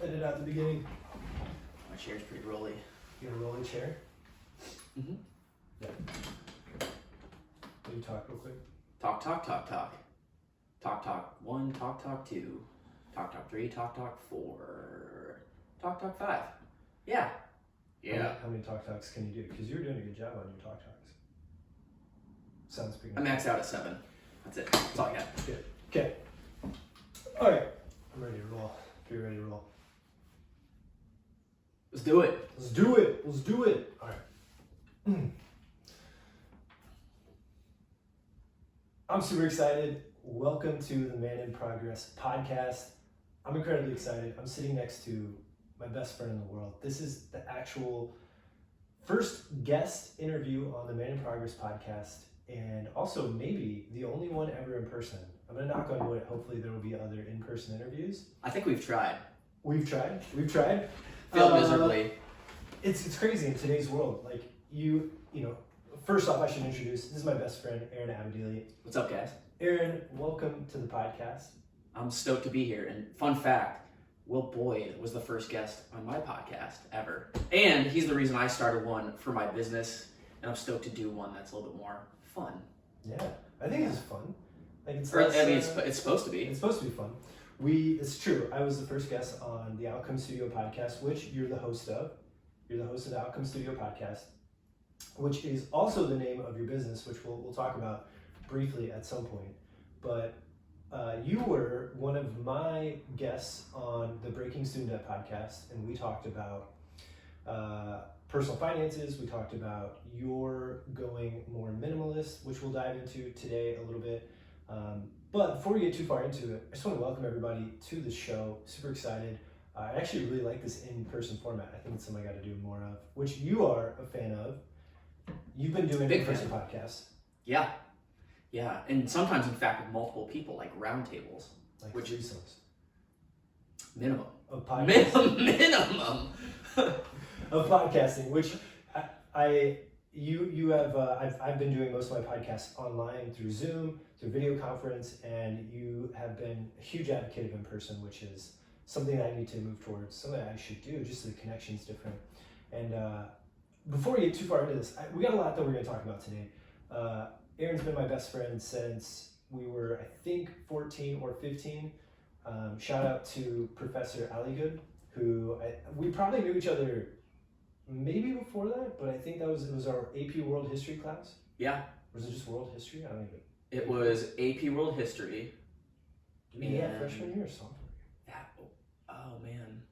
edit out the beginning. My chair's pretty rolly. You got a rolling chair? Mm-hmm. Yeah. Will you talk real quick? Talk, talk, talk, talk. Talk, talk 1, talk, talk 2. Talk, talk 3, talk, talk 4. Talk, talk 5. Yeah. Yeah. How many talk talks can you do? Because you're doing a good job on your talk talks. Sounds pretty I good. maxed out at 7. That's it. That's all I got. Good. Okay. All right. I'm ready to roll. If you're ready to roll. Let's do it. Let's do it. Let's do it. All right. I'm super excited. Welcome to the Man in Progress podcast. I'm incredibly excited. I'm sitting next to my best friend in the world. This is the actual first guest interview on the Man in Progress podcast, and also maybe the only one ever in person. I'm going to knock on wood. Hopefully there will be other in-person interviews. I think we've tried. We've tried. Failed miserably. It's crazy in today's world. Like you know, first off, I should introduce, this is my best friend, Aaron Abodeely. What's up, guys? Aaron, welcome to the podcast. I'm stoked to be here. And fun fact, Will Boyd was the first guest on my podcast ever. And he's the reason I started one for my business. And I'm stoked to do one that's a little bit more fun. Yeah, I think it's fun. Like it's supposed to be. It's supposed to be fun. It's true. I was the first guest on the Outcome Studio podcast, which you're the host of. You're the host of the Outcome Studio podcast, which is also the name of your business, which we'll talk about briefly at some point. But you were one of my guests on the Breaking Student Debt podcast, and we talked about personal finances. We talked about your going more minimalist, which we'll dive into today a little bit. But before we get too far into it, I just want to welcome everybody to the show. Super excited. I actually really like this in-person format. I think it's something I got to do more of, which you are a fan of. You've been doing in-person podcasts. Yeah. Yeah. And sometimes, in fact, with multiple people, like roundtables. Like which threesomes. Minimum. Of podcasting. Minimum. Of podcasting, which I've been doing most of my podcasts online through Zoom, through video conference, and you have been a huge advocate of in person, which is something that I need to move towards, something I should do, just so the connection's different. And before we get too far into this, we got a lot that we're going to talk about today. Aaron's been my best friend since we were, I think, 14 or 15. Shout out to Professor Aligood, who we probably knew each other maybe before that, but I think it was our AP World History class. Yeah. Or was it just World History? I don't even. It was AP World History. Yeah, freshman year or sophomore year? Oh man.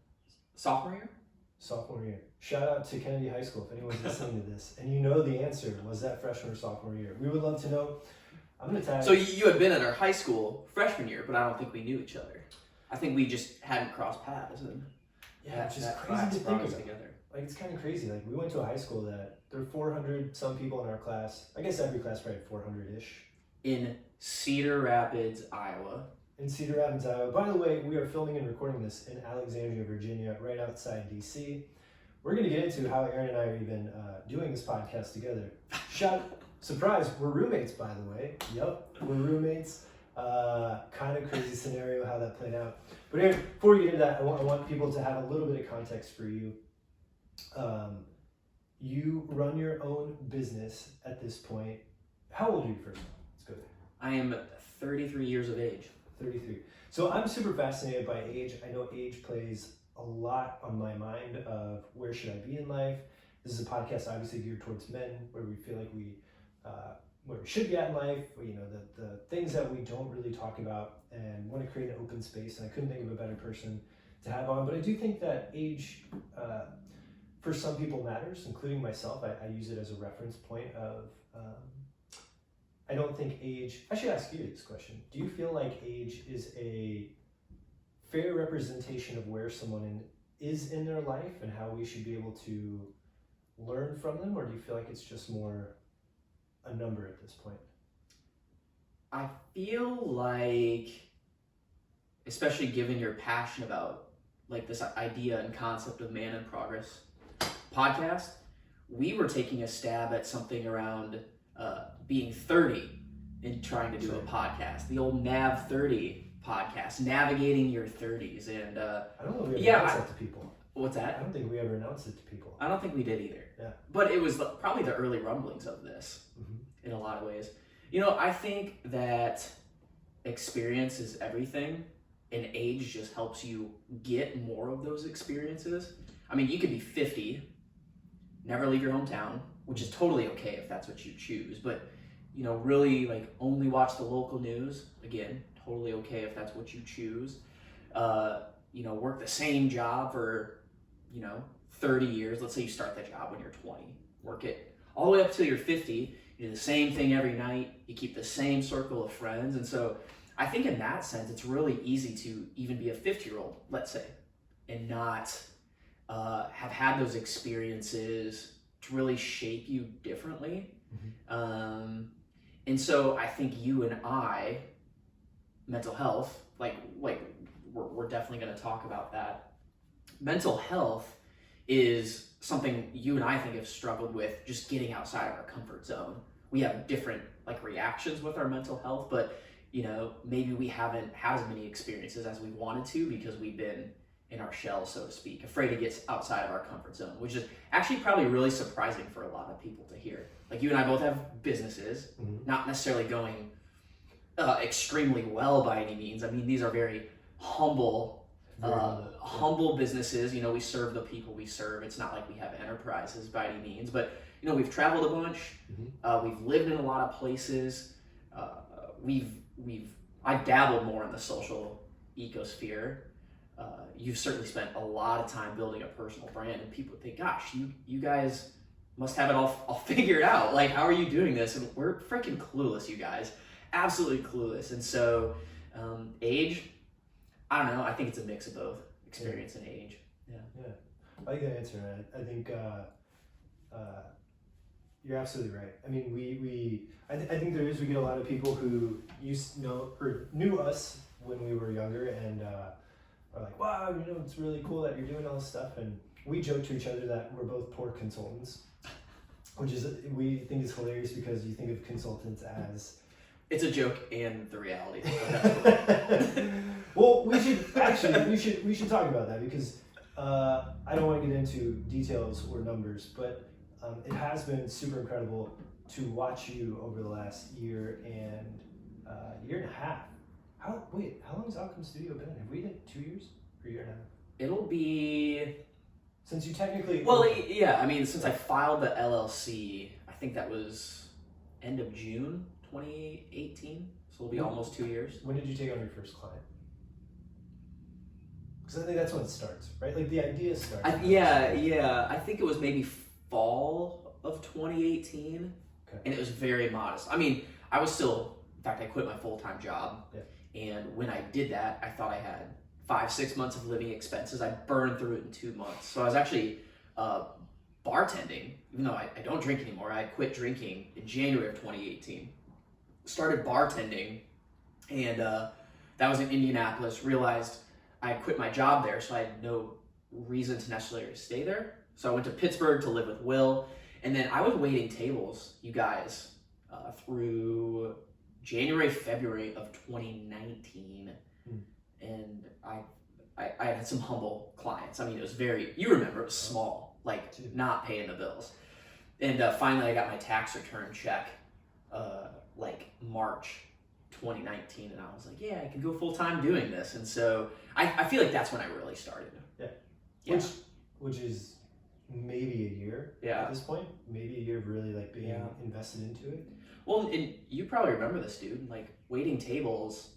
Sophomore year? Sophomore year. Shout out to Kennedy High School if anyone's listening to this and you know the answer. Was that freshman or sophomore year? We would love to know. I'm going to tag. So you had been at our high school freshman year, but I don't think we knew each other. I think we just hadn't crossed paths. Yeah, it's just crazy to think about. Together. Like, it's kind of crazy. Like, we went to a high school that there were 400 some people in our class. I guess every class probably 400-ish. In Cedar Rapids, Iowa. In Cedar Rapids, Iowa. By the way, we are filming and recording this in Alexandria, Virginia, right outside DC. We're going to get into how Aaron and I are even doing this podcast together. Surprise, we're roommates, by the way. Yep, we're roommates. Kind of crazy scenario how that played out. But Aaron, before we get into that, I want people to have a little bit of context for you. You run your own business at this point. How old are you first? Let's go there. I am 33 years of age. 33. So I'm super fascinated by age. I know age plays a lot on my mind of where should I be in life. This is a podcast obviously geared towards men, where we feel like where we should be at in life, you know, the things that we don't really talk about, and want to create an open space. And I couldn't think of a better person to have on. But I do think that age, for some people, matters, including myself. I use it as a reference point of, I don't think age, I should ask you this question. Do you feel like age is a fair representation of where someone is in their life and how we should be able to learn from them? Or do you feel like it's just more a number at this point? I feel like, especially given your passion about like this idea and concept of Man in Progress podcast, we were taking a stab at something around being 30 and trying to do a podcast. The old NAV 30 podcast, navigating your 30s, and I don't know if we ever Yeah, announced that to people. what's I that? don't think we ever announced it to people. I don't think we did either. Yeah. But it was probably the early rumblings of this Mm-hmm. in a lot of ways. You know, I think that experience is everything, and age just helps you get more of those experiences. I mean, you could be 50, never leave your hometown, which is totally okay if that's what you choose, but you know, really like only watch the local news. Again, totally okay if that's what you choose. You know, work the same job for, you know, 30 years. Let's say you start that job when you're 20, work it all the way up till you're 50. You do the same thing every night. You keep the same circle of friends. And so I think in that sense, it's really easy to even be a 50-year-old, let's say, and not have had those experiences to really shape you differently. Mm-hmm. And so I think you and I, mental health, like we're definitely going to talk about that. Mental health is something you and I think have struggled with, just getting outside of our comfort zone. We have different like reactions with our mental health, but you know, maybe we haven't had as many experiences as we wanted to because we've been in our shell, so to speak, afraid to get outside of our comfort zone, which is actually probably really surprising for a lot of people to hear. Like you and I both have businesses, Mm-hmm. not necessarily going extremely well by any means. I mean, these are very humble, humble businesses. You know, we serve the people we serve. It's not like we have enterprises by any means, but you know, we've traveled a bunch. Mm-hmm. We've lived in a lot of places. I've dabbled more in the social ecosphere. You've certainly spent a lot of time building a personal brand, and people think, gosh, you guys must have it all figured out. Like, how are you doing this? And we're freaking clueless, you guys. Absolutely clueless. And so, age, I don't know. I think it's a mix of both experience and age. Yeah. I like that answer, man. I think you're absolutely right. I mean, I think we get a lot of people who knew us when we were younger and are like, wow, you know, it's really cool that you're doing all this stuff. And we joke to each other that we're both poor consultants, which we think is hilarious because you think of consultants as... It's a joke and the reality. Well, we should talk about that because I don't want to get into details or numbers, but it has been super incredible to watch you over the last year and a half. How long has Outcome Studio been? Have we hit 2 years or a year and a half? It'll be... Since you technically... Well, yeah, I mean, since I filed the LLC, I think that was end of June 2018, so it'll be almost 2 years. When did you take on your first client? Because I think that's when it starts, right? Like the idea starts. Yeah, I think it was maybe fall of 2018, okay. And it was very modest. I mean, I was still... In fact, I quit my full-time job, and when I did that, I thought I had 5-6 months of living expenses. I burned through it in 2 months. So I was actually bartending, even though I don't drink anymore. I quit drinking in January of 2018. Started bartending, and that was in Indianapolis. Realized I had quit my job there, so I had no reason to necessarily stay there. So I went to Pittsburgh to live with Will, and then I was waiting tables, you guys, through January, February of 2019. And I had some humble clients. I mean, it was you remember, it was small, like not paying the bills. And finally I got my tax return check like March 2019, and I was like, yeah, I can go full time doing this. And so I feel like that's when I really started. Yeah. Which is maybe a year at this point. Maybe a year of really like being invested into it. Well, and you probably remember this, dude, like waiting tables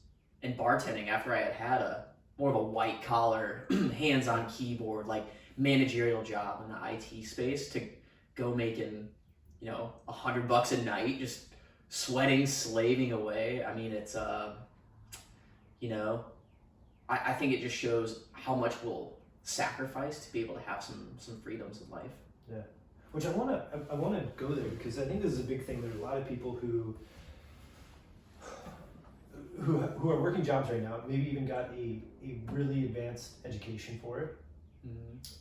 and bartending after I had a more of a white collar, hands-on keyboard, like managerial job in the IT space to go making, you know, $100 a night, just sweating, slaving away. I mean, it's, you know, I think it just shows how much we'll sacrifice to be able to have some freedoms in life. Yeah. Which I wanna go there because I think this is a big thing. There's a lot of people who are working jobs right now, maybe even got a really advanced education for it,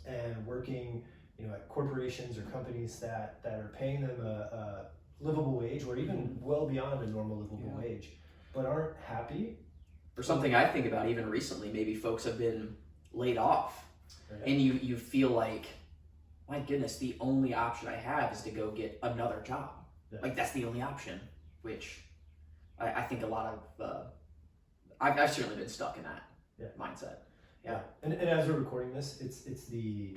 and working, you know, at corporations or companies that are paying them a livable wage or even well beyond a normal livable wage, but aren't happy Or something I think about even recently, maybe folks have been laid off, Right. and you feel like, my goodness, the only option I have is to go get another job. Yeah. Like that's the only option, which I think a lot of, I've certainly been stuck in that mindset. Yeah. And as we're recording this, it's the,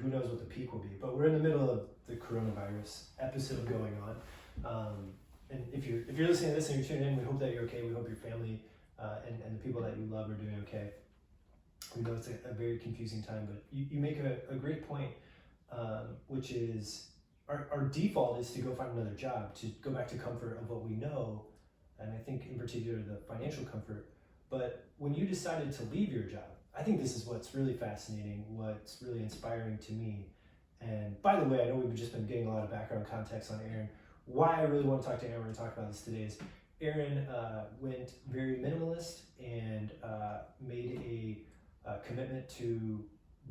who knows what the peak will be, but we're in the middle of the coronavirus episode going on. And if you're listening to this and you're tuning in, we hope that you're okay. We hope your family and the people that you love are doing okay. We know it's a very confusing time, but you make a great point, which is our default is to go find another job, to go back to comfort of what we know, and I think in particular the financial comfort. But when you decided to leave your job, I think this is what's really fascinating, what's really inspiring to me. And by the way, I know we've just been getting a lot of background context on Aaron. Why I really want to talk to Aaron and talk about this today is Aaron went very minimalist and made a commitment to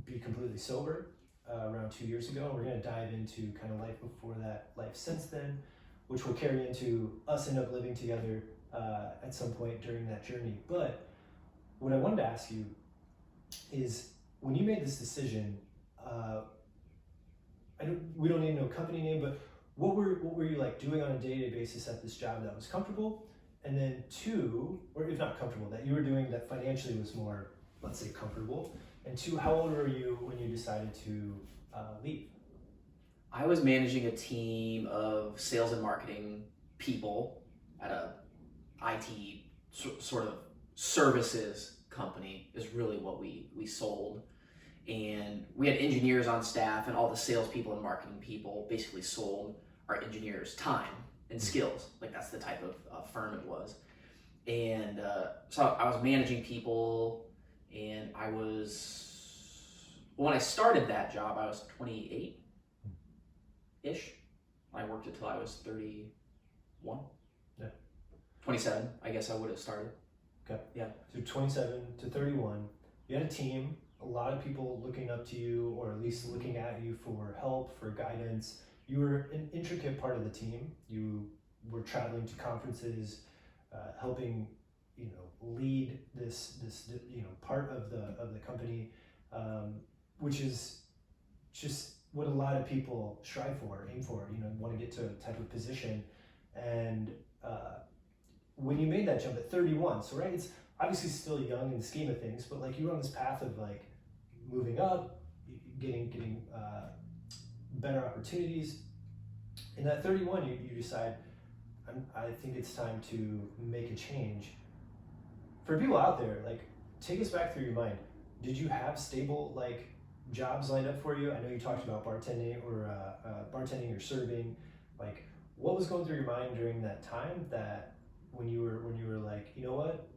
be completely sober around 2 years ago. We're going to dive into kind of life before that, life since then, which will carry into us end up living together at some point during that journey. But what I wanted to ask you is, when you made this decision, we don't need to know company name, but what were you like doing on a day-to-day basis at this job that was comfortable? And then two, or if not comfortable, that you were doing that financially was more, let's say, comfortable. And two, how old were you when you decided to leave? I was managing a team of sales and marketing people at a IT sort of services company is really what we sold. And we had engineers on staff, and all the salespeople and marketing people basically sold our engineers time and skills. Like that's the type of firm it was. And so I was managing people, and when I started that job, I was 28-ish. I worked until I was 31. Yeah. 27, I guess I would have started. Okay. Yeah. So 27 to 31, you had a team, a lot of people looking up to you, or at least looking at you for help, for guidance. You were an intricate part of the team. You were traveling to conferences, helping, lead this part of the company, which is just what a lot of people strive for, aim for. Want to get to a type of position, and when you made that jump at 31, so right, it's obviously still young in the scheme of things, but like you were on this path of like moving up, getting better opportunities. And at 31, you decide, I think it's time to make a change. For people out there, like, take us back through your mind. Did you have stable like jobs lined up for you? I know you talked about bartending or serving. Like, what was going through your mind during that time, that when you were like, you know what,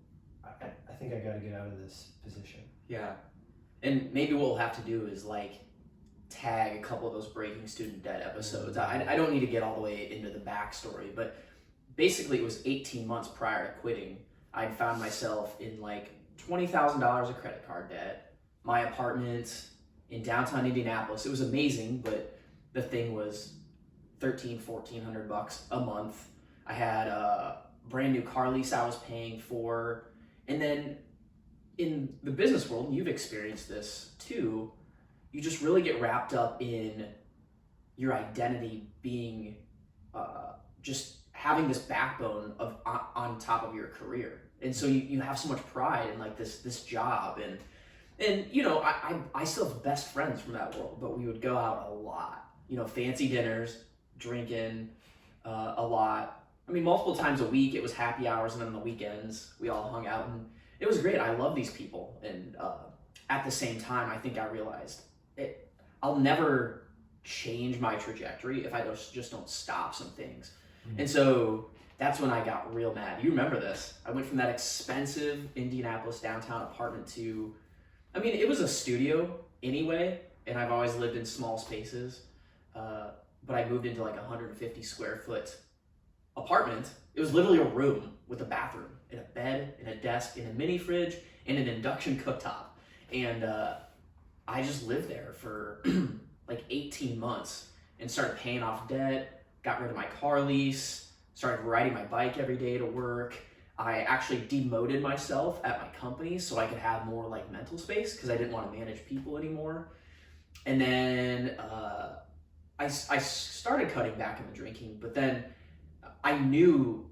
I think I got to get out of this position? Yeah. And maybe what we'll have to do is like tag a couple of those Breaking Student Debt episodes. I don't need to get all the way into the backstory, but basically it was 18 months prior to quitting. I'd found myself in like $20,000 of credit card debt, my apartment in downtown Indianapolis. It was amazing, but the thing was $1,400 a month. I had a brand new car lease I was paying for. And then in the business world, and you've experienced this too, you just really get wrapped up in your identity being just having this backbone of on top of your career. And so you have so much pride in like this job, and I still have best friends from that world, but we would go out a lot, fancy dinners, drinking a lot. I mean, multiple times a week. It was happy hours, and then on the weekends we all hung out, and it was great. I love these people, and at the same time, I think I realized I'll never change my trajectory if I just don't stop some things. And so that's when I got real mad. You remember this. I went from that expensive Indianapolis downtown apartment to, it was a studio anyway, and I've always lived in small spaces, but I moved into like a 150 square foot apartment. It was literally a room with a bathroom and a bed and a desk and a mini fridge and an induction cooktop. And I just lived there for like 18 months and started paying off debt, got rid of my car lease, started riding my bike every day to work. I actually demoted myself at my company so I could have more like mental space because I didn't want to manage people anymore. And then I started cutting back on the drinking, but then I knew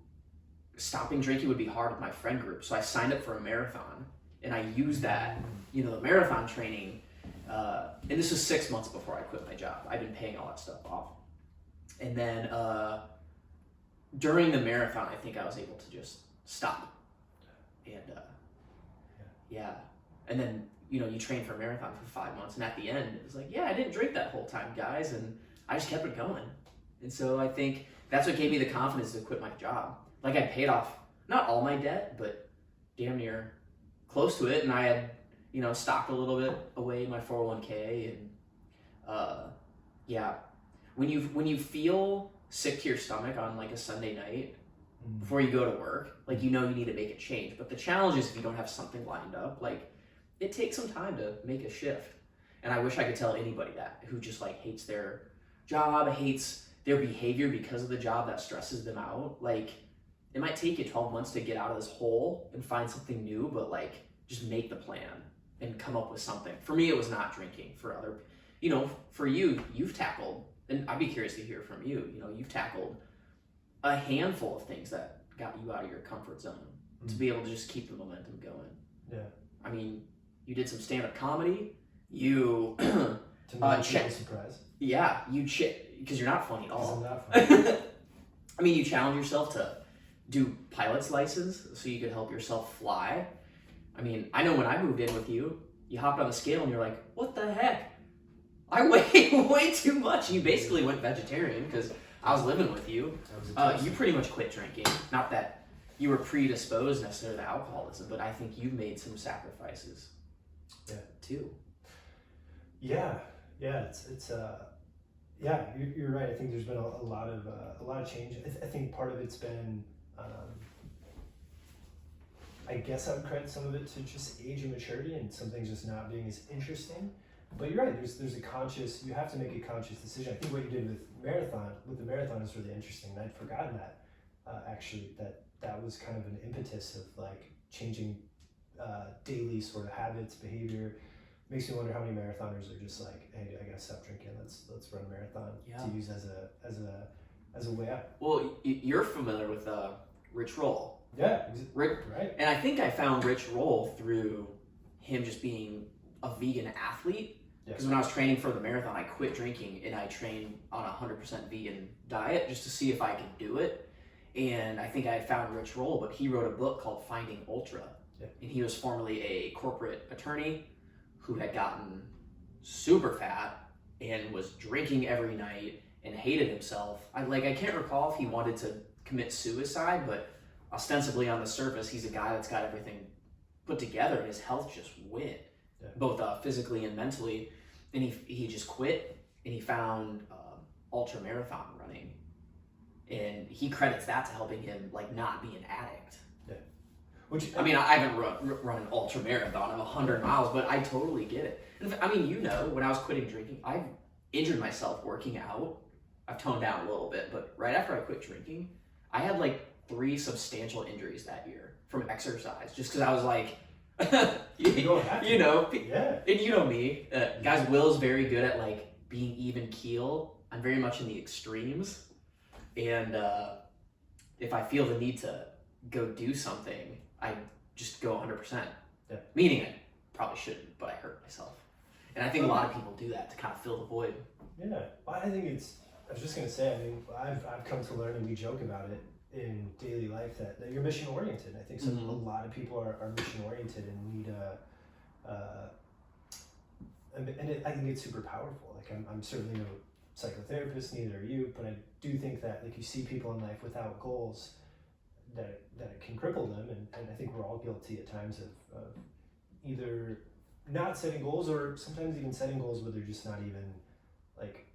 stopping drinking would be hard with my friend group. So I signed up for a marathon and I used that, the marathon training. And this was 6 months before I quit my job. I've been paying all that stuff off. And then during the marathon, I think I was able to just stop. And yeah. And then, you train for a marathon for 5 months. And at the end, it was like, yeah, I didn't drink that whole time, guys. And I just kept it going. And so I think that's what gave me the confidence to quit my job. Like I paid off, not all my debt, but damn near close to it. And I had, stocked a little bit away in my 401k. And yeah, when you feel sick to your stomach on like a Sunday night before you go to work, like you need to make a change. But the challenge is if you don't have something lined up, like it takes some time to make a shift. And I wish I could tell anybody that who just like hates their job, hates their behavior because of the job that stresses them out. Like it might take you 12 months to get out of this hole and find something new, but like just make the plan and come up with something. For me, it was not drinking. For other, for you've tackled, and I'd be curious to hear from you, you've tackled a handful of things that got you out of your comfort zone to be able to just keep the momentum going. Yeah. I mean, you did some stand-up comedy. You To me, it's a surprise. Yeah, because you're not funny at all. I'm not funny. I mean, you challenge yourself to do pilot's license so you could help yourself fly. I mean, I know when I moved in with you, you hopped on the scale and you're like, what the heck? I weigh way too much. You basically went vegetarian because I was living with you. You pretty much quit drinking. Not that you were predisposed necessarily to alcoholism, but I think you made some sacrifices. Yeah. Too. Yeah. It's yeah. You're right. I think there's been a lot of change. I think part of it's been. I guess I would credit some of it to just age and maturity and some things just not being as interesting. But you're right, there's you have to make a conscious decision. I think what you did with the marathon is really interesting. And I'd forgotten that, actually, that was kind of an impetus of like changing daily sort of habits, behavior. Makes me wonder how many marathoners are just like, hey, I gotta stop drinking, let's run a marathon to use as a way out. Well, you're familiar with Rich Roll. Yeah, right. And I think I found Rich Roll through him just being a vegan athlete. Because when I was training for the marathon, I quit drinking and I trained on a 100% vegan diet just to see if I could do it. And I think I had found Rich Roll, but he wrote a book called Finding Ultra. Yeah. And he was formerly a corporate attorney who had gotten super fat and was drinking every night and hated himself. I can't recall if he wanted to commit suicide, but ostensibly on the surface, he's a guy that's got everything put together and his health just went, both physically and mentally. And he just quit and he found ultra marathon running, and he credits that to helping him like not be an addict. Yeah. Which I mean, I haven't run an ultra marathon of 100 miles, but I totally get it. And I mean, when I was quitting drinking, I injured myself working out. I've toned down a little bit, but right after I quit drinking, I had like 3 substantial injuries that year from exercise, just because I was like, yeah. And you know me, guys. Will's very good at like being even keel. I'm very much in the extremes, and if I feel the need to go do something, I just go 100%. Yeah. Meaning I probably shouldn't, but I hurt myself, and I think a lot of people do that to kind of fill the void. Yeah, well, I think I was just gonna say. I mean, I've come to learn, and we joke about it in daily life, that you're mission oriented. I think a lot of people are mission oriented and need I think it's super powerful. Like I'm certainly no psychotherapist, neither are you, but I do think that like you see people in life without goals, that it can cripple them, and I think we're all guilty at times of either not setting goals or sometimes even setting goals where they're just not even like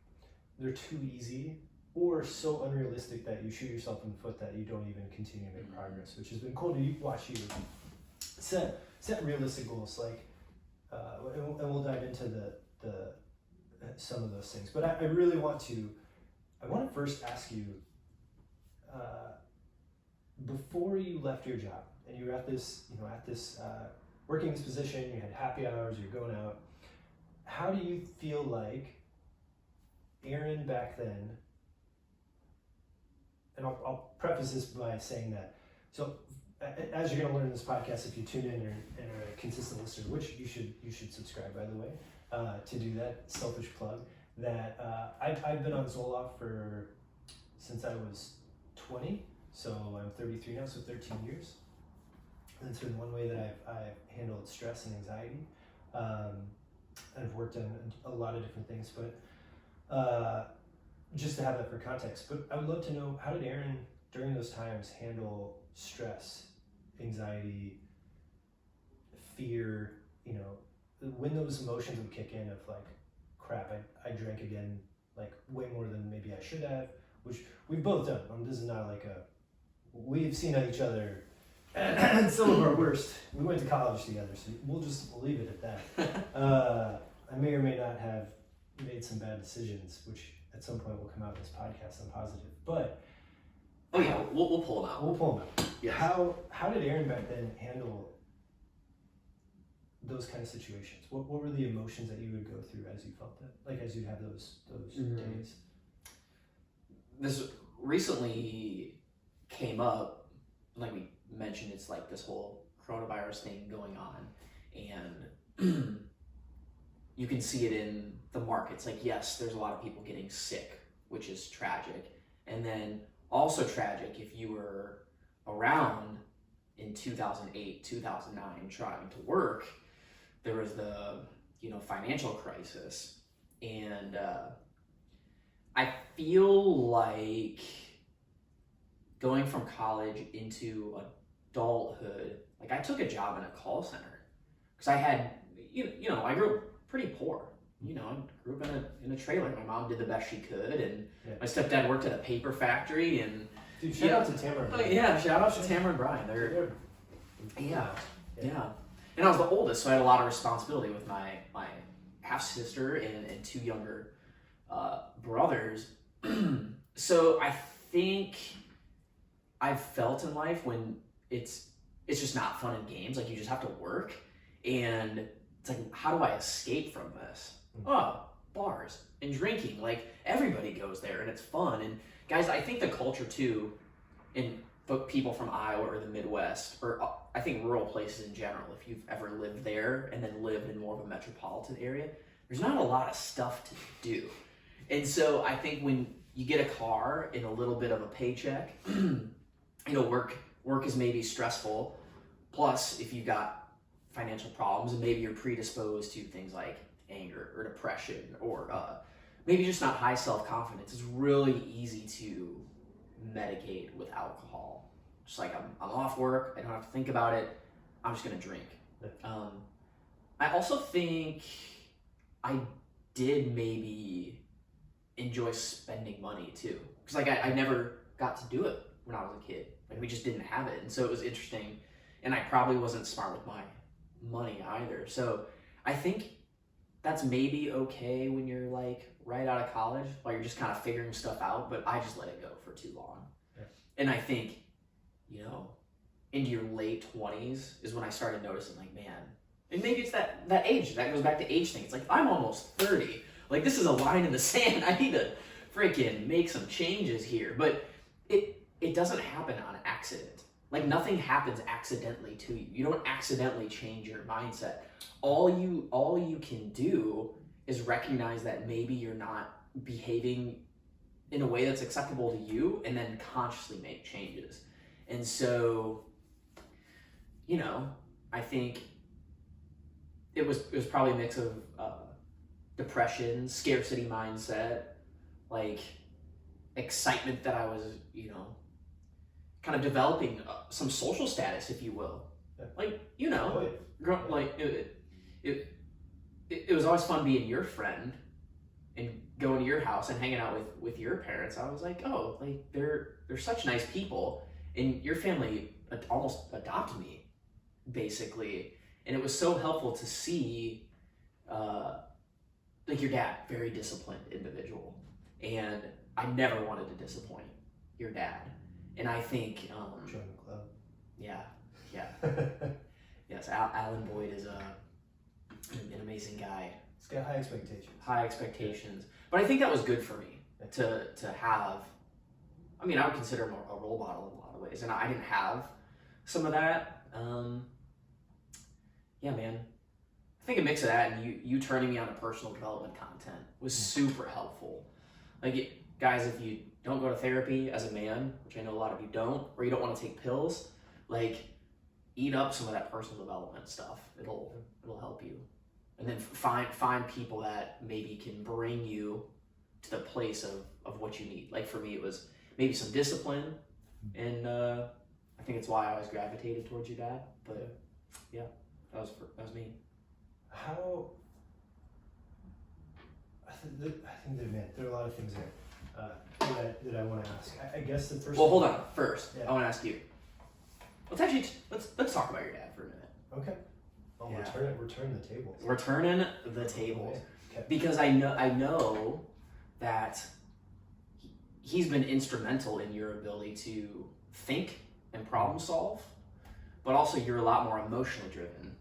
they're too easy or so unrealistic that you shoot yourself in the foot that you don't even continue to make progress, which has been cool to watch you set realistic goals, like, and we'll dive into the some of those things. But I really want to first ask you, before you left your job and you were at this, working this position, you had happy hours, you're going out. How do you feel like Aaron back then? And I'll preface this by saying that. So, as you're going to learn in this podcast, if you tune in and are a consistent listener, which you should subscribe, by the way, to do that selfish plug. That I've been on Zoloft since I was 20, so I'm 33 now, so 13 years. And it's been one way that I've handled stress and anxiety. I've worked on a lot of different things, but just to have that for context. But I would love to know, how did Aaron during those times handle stress, anxiety, fear, when those emotions would kick in of like, crap, I drank again, like way more than maybe I should have, which we've both done. This is not like we've seen each other at some of our worst. We went to college together, so we'll leave it at that. I may or may not have made some bad decisions, which at some point will come out in this podcast. I'm positive, but oh yeah, we'll pull them out. We'll pull them out. Yes. How did Aaron back then handle those kind of situations? What were the emotions that you would go through as you felt that, like as you have those days? This recently came up, like we mentioned, it's like this whole coronavirus thing going on, and you can see it in the markets. Like, yes, there's a lot of people getting sick, which is tragic, and then also tragic if you were around in 2008, 2009 trying to work. There was the financial crisis, and I feel like going from college into adulthood, like I took a job in a call center because I had I grew up pretty poor. I grew up in a trailer. My mom did the best she could, and my stepdad worked at a paper factory. And dude, shout out to Tamara. Yeah, shout out to Tamara and Brian. Yeah. And I was the oldest, so I had a lot of responsibility with my half sister and two younger brothers. So I think I've felt in life when it's just not fun and games. Like, you just have to work, and it's like, how do I escape from this? Oh, bars and drinking. Like, everybody goes there, and it's fun. And guys, I think the culture too, in people from Iowa or the Midwest, or I think rural places in general, if you've ever lived there and then lived in more of a metropolitan area, there's not a lot of stuff to do. And so I think when you get a car and a little bit of a paycheck, work is maybe stressful. Plus, if you've got financial problems and maybe you're predisposed to things like anger or depression, or maybe just not high self-confidence, it's really easy to medicate with alcohol. Just like, I'm off work, I don't have to think about it, I'm just gonna drink. I also think I did maybe enjoy spending money too, because like I never got to do it when I was a kid. Like, we just didn't have it, and so it was interesting, and I probably wasn't smart with my money either. So I think that's maybe okay when you're like right out of college, while you're just kind of figuring stuff out, but I just let it go for too long. And I think, into your late 20s is when I started noticing, like, man, and maybe it's that age, that goes back to age thing. It's like, I'm almost 30. Like, this is a line in the sand. I need to freaking make some changes here. But it doesn't happen on accident. Like, nothing happens accidentally to you. You don't accidentally change your mindset. All you can do is recognize that maybe you're not behaving in a way that's acceptable to you, and then consciously make changes. And so, I think it was probably a mix of depression, scarcity mindset, like excitement that I was, kind of developing some social status, if you will. Like, like it was always fun being your friend and going to your house and hanging out with your parents. I was like, oh, like they're such nice people, and your family almost adopted me, basically. And it was so helpful to see, like, your dad, very disciplined individual, and I never wanted to disappoint your dad. And I think, Join the club. yeah. Yes, Alan Boyd is an amazing guy. He's got high expectations. High expectations. But I think that was good for me to have. I mean, I would consider him a role model in a lot of ways. And I didn't have some of that. Yeah, man. I think a mix of that and you turning me on to personal development content was super helpful. Like, guys, if you don't go to therapy as a man, which I know a lot of you don't, or you don't want to take pills, like, eat up some of that personal development stuff. It'll help you. And then find people that maybe can bring you to the place of what you need. Like, for me, it was maybe some discipline, and I think it's why I always gravitated towards your dad. But yeah, that was me. How? I think that there are a lot of things there that I want to ask. I guess the first. Well, hold on. First, Yeah. I want to ask you. Let's talk about your dad for a minute. Okay. Oh, Yeah. We're turning the tables. We're turning the tables Okay. because I know that he's been instrumental in your ability to think and problem solve, but also you're a lot more emotionally driven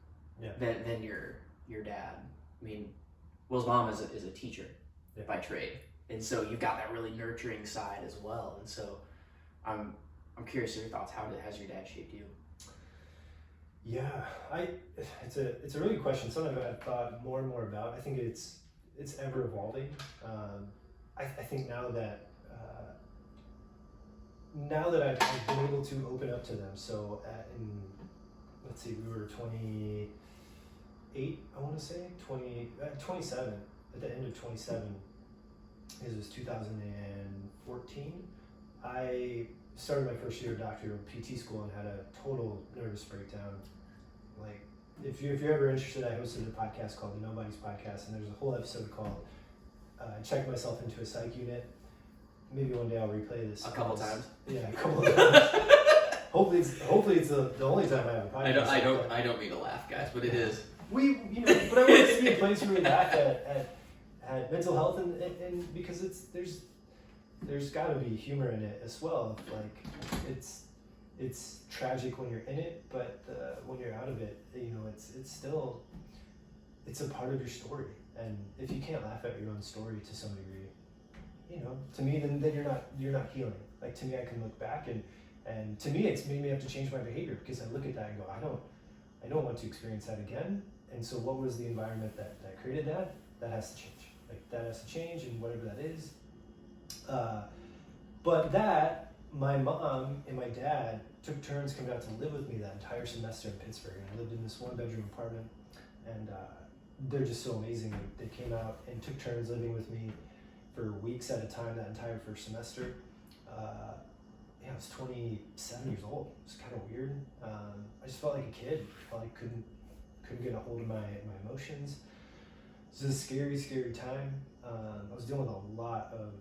than your dad. I mean, Will's mom is a teacher by trade, and so you've got that really nurturing side as well. And so I'm curious your thoughts. How has your dad shaped you? Yeah, it's a really good question. Something I've thought more and more about. I think it's ever evolving. I think now that I've been able to open up to them. So let's see, we were 28. I want to say 27 at the end of 27. This was 2014. I started my first year of doctoral PT school and had a total nervous breakdown. Like, if you're ever interested, I hosted a podcast called the Nobody's Podcast, and there's a whole episode called Check Myself into a Psych Unit. Maybe one day I'll replay this. A couple times. Yeah, a couple of times. Hopefully it's the only time I have a podcast. I don't mean to laugh, guys, but it is. But I want it to be a place where we laugh at mental health and because there's got to be humor in it as well. Like, it's tragic when you're in it, but when you're out of it, it's a part of your story. And if you can't laugh at your own story to some degree, to me, then you're not healing. Like, to me, I can look back and to me, it's made me have to change my behavior because I look at that and go, I don't want to experience that again. And so, what was the environment that created that? That has to change. Like, that has to change, and whatever that is. But my mom and my dad took turns coming out to live with me that entire semester in Pittsburgh. And I lived in this 1-bedroom apartment, and they're just so amazing. They came out and took turns living with me for weeks at a time that entire first semester. I was 27 years old. It was kind of weird. I just felt like a kid. I felt like couldn't get a hold of my emotions. It was a scary, scary time. I was dealing with a lot of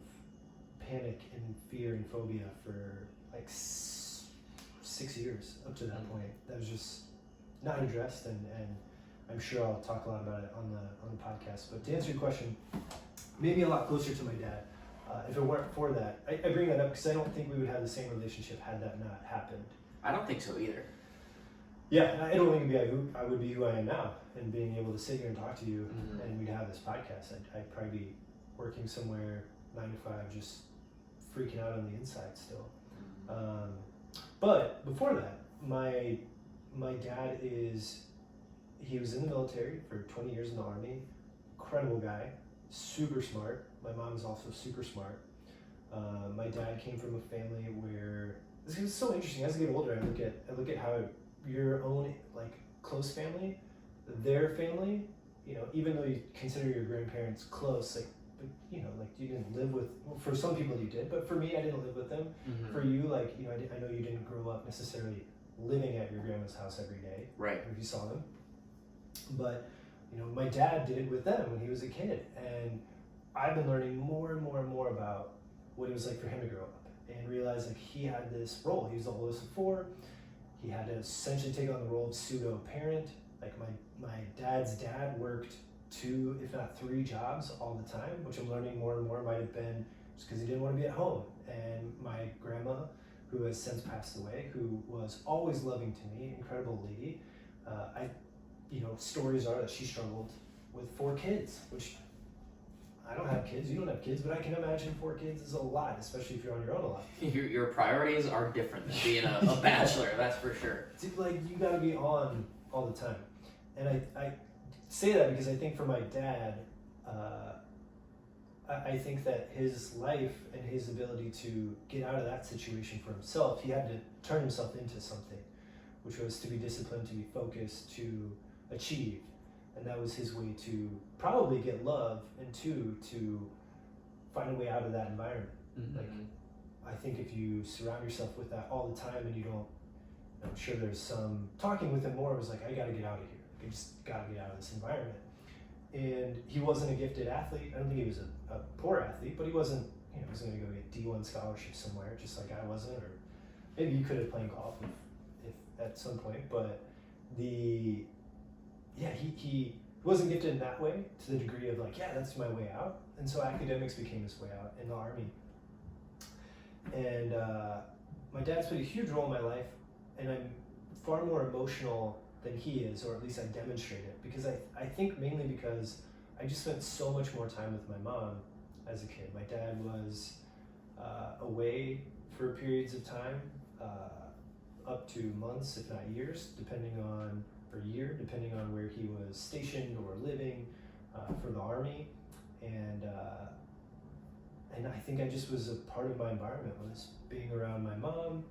panic and fear and phobia for like 6 years up to that point. That was just not addressed, and I'm sure I'll talk a lot about it on the podcast. But to answer your question, maybe a lot closer to my dad. If it weren't for that, I bring that up because I don't think we would have the same relationship had that not happened. I don't think so either. Yeah, I don't think I would be who I am now, and being able to sit here and talk to you, and we'd have this podcast. I'd probably be working somewhere 9 to 5, just freaking out on the inside still. But before that, my dad he was in the military for 20 years in the Army. Incredible guy, super smart. My mom is also super smart. My dad came from a family where this is so interesting. As I get older, I look at how your own like close family, their family, even though you consider your grandparents close, like, but like you didn't live with. Well, for some people you did, but for me, I didn't live with them. Mm-hmm. For you, like I know you didn't grow up necessarily living at your grandma's house every day, right? If you saw them, but my dad did with them when he was a kid, and I've been learning more and more and more about what it was like for him to grow up and realize like he had this role. He was the oldest of 4. He had to essentially take on the role of pseudo parent. Like my dad's dad worked 2, if not 3 jobs all the time, which I'm learning more and more might have been just because he didn't want to be at home. And my grandma, who has since passed away, who was always loving to me, incredible lady. Stories are that she struggled with 4 kids, which I don't have kids, you don't have kids, but I can imagine 4 kids is a lot, especially if you're on your own a lot. Your priorities are different than being a bachelor, that's for sure. It's like you gotta be on all the time. And I say that because I think for my dad, I think that his life and his ability to get out of that situation for himself, he had to turn himself into something, which was to be disciplined, to be focused, to achieve. And that was his way to probably get love, and to find a way out of that environment. Mm-hmm. Like, I think if you surround yourself with that all the time and you don't, I'm sure there's some, talking with him more, was like, I gotta get out of here. I just gotta get out of this environment. And he wasn't a gifted athlete. I don't think he was a poor athlete, but he wasn't, he wasn't gonna go get D1 scholarship somewhere, just like I wasn't, or maybe you could have played golf if at some point, but he wasn't gifted in that way, to the degree of like, yeah, that's my way out. And so academics became his way out in the Army. And my dad's played a huge role in my life, and I'm far more emotional than he is, or at least I demonstrate it, because I think mainly because I just spent so much more time with my mom as a kid. My dad was away for periods of time, up to months, if not years, depending on where he was stationed or living for the Army. And I think I just was a part of my environment, was being around my mom.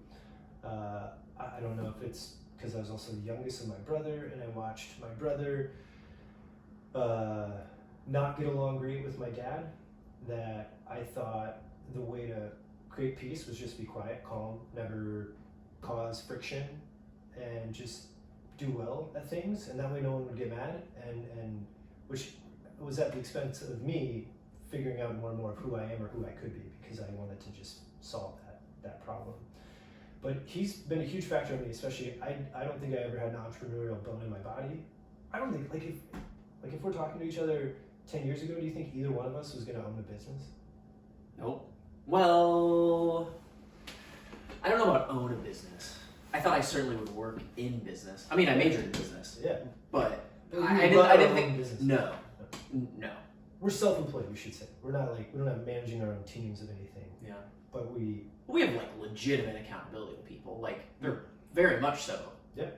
I don't know if it's because I was also the youngest of my brother, and I watched my brother not get along great with my dad, that I thought the way to create peace was just be quiet, calm, never cause friction, and just do well at things, and that way no one would get mad, and which was at the expense of me figuring out more and more of who I am or who I could be, because I wanted to just solve that problem. But he's been a huge factor in me, especially, I don't think I ever had an entrepreneurial bone in my body. I don't think, if we're talking to each other 10 years ago, do you think either one of us was gonna own a business? Nope. Well, I don't know about own a business. I thought I certainly would work in business. I mean, I majored in business. Yeah. But I didn't think business. No. We're self-employed, we should say. We're not we don't have managing our own teams of anything. Yeah. But we have legitimate accountability with people. They're very much so. Yeah.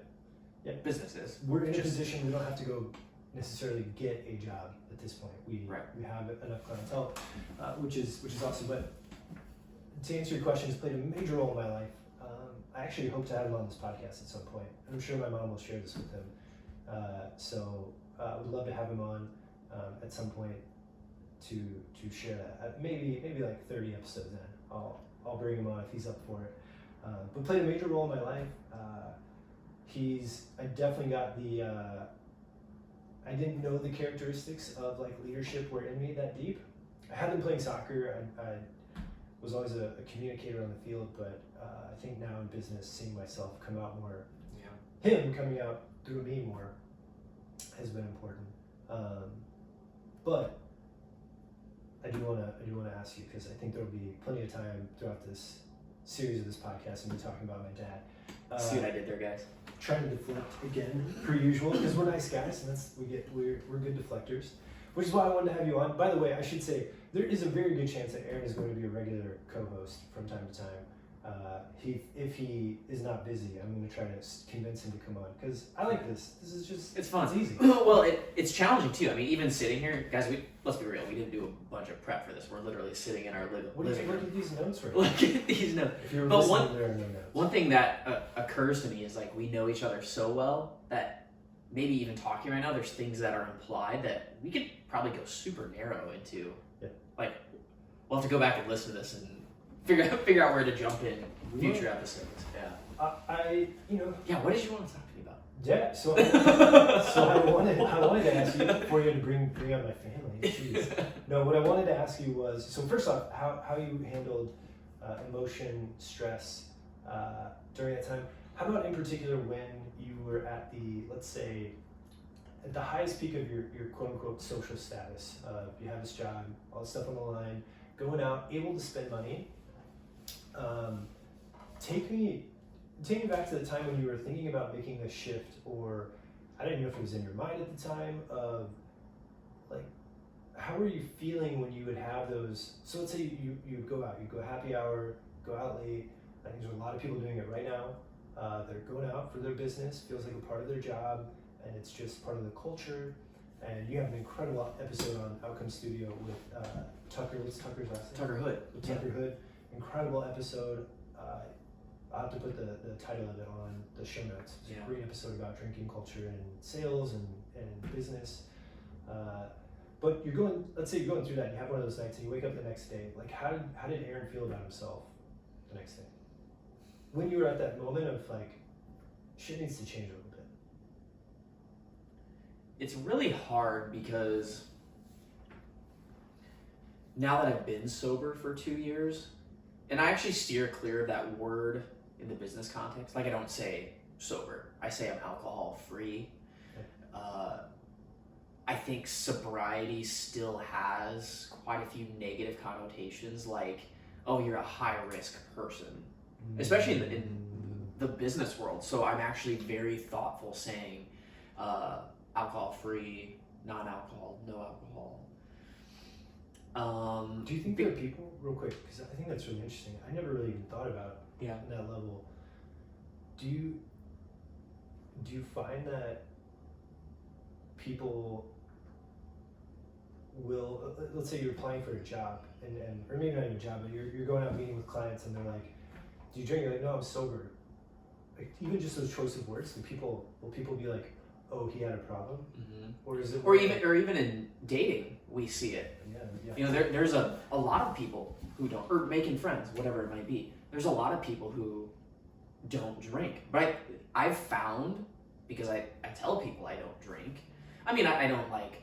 Businesses. We're in a position we don't have to go necessarily get a job at this point. We have enough clientele, which is awesome. But to answer your question, it's played a major role in my life. I actually hope to have him on this podcast at some point. I'm sure my mom will share this with him. So I would love to have him on at some point to share that. Maybe 30 episodes in. I'll bring him on if he's up for it. But played a major role in my life. I definitely got I didn't know the characteristics of leadership were in me that deep. I had been playing soccer. I was always a communicator on the field, but I think now in business, seeing myself come out more, him coming out through me more, has been important. But I do want to ask you, because I think there will be plenty of time throughout this series of this podcast and be talking about my dad. See what I did there, guys. Trying to deflect again, per usual, because we're nice guys, and we're good deflectors. Which is why I wanted to have you on. By the way, I should say there is a very good chance that Aaron is going to be a regular co-host from time to time. If he is not busy, I'm going to try to convince him to come on, because I like this. This is just, it's fun. It's easy. Well, it's challenging too. I mean, even sitting here, guys. Let's be real. We didn't do a bunch of prep for this. We're literally sitting in our living room. Look at these notes right Look at these notes. If you're but listening, there are no notes. One thing that occurs to me is we know each other so well that maybe even talking right now, there's things that are implied that we could probably go super narrow into. Yeah. We'll have to go back and listen to this and figure out where to jump in future episodes. Yeah. Yeah. What did you want to talk to me about? Yeah. So I wanted to ask you, before you had to bring up my family. Jeez. No, what I wanted to ask you was, so first off, how you handled emotion, stress during that time. How about in particular when you were at let's say, at the highest peak of your quote unquote social status? You have this job, all this stuff on the line, going out, able to spend money. take me back to the time when you were thinking about making the shift, or I don't even know if it was in your mind at the time of like, how were you feeling when you would have those? So let's say you go out, you go happy hour, go out late. I think there's a lot of people doing it right now. They're going out for their business, feels like a part of their job, and it's just part of the culture. And you have an incredible episode on Outcome Studio with Tucker. What's Tucker's last name? Tucker Hood. With Tucker Hood. Incredible episode. I'll have to put the title of it on the show notes. It's a great episode about drinking culture and sales and business. But you're going, let's say you're going through that, and you have one of those nights and you wake up the next day. Like, how did Aaron feel about himself the next day? When you were at that moment of like, shit needs to change a little bit. It's really hard because now that I've been sober for 2 years, and I actually steer clear of that word in the business context. Like, I don't say sober. I say I'm alcohol free. I think sobriety still has quite a few negative connotations, like, oh, you're a high risk person, especially in the business world. So I'm actually very thoughtful saying alcohol free, non-alcohol, no alcohol. Do you think there are people, real quick, because I think that's really interesting. I never really even thought about it on that level. Do you find that people will, let's say you're applying for a job, and or maybe not even a job, but you're going out meeting with clients, and they're like, do you drink? You're like, no, I'm sober. Like, even just those choice of words, will people be like, oh, he had a problem? Mm-hmm. Or is it, or even in dating, we see it. Yeah. You know, there's a lot of people who don't, or making friends, whatever it might be. There's a lot of people who don't drink. But I've found, because I tell people I don't drink. I mean, I don't like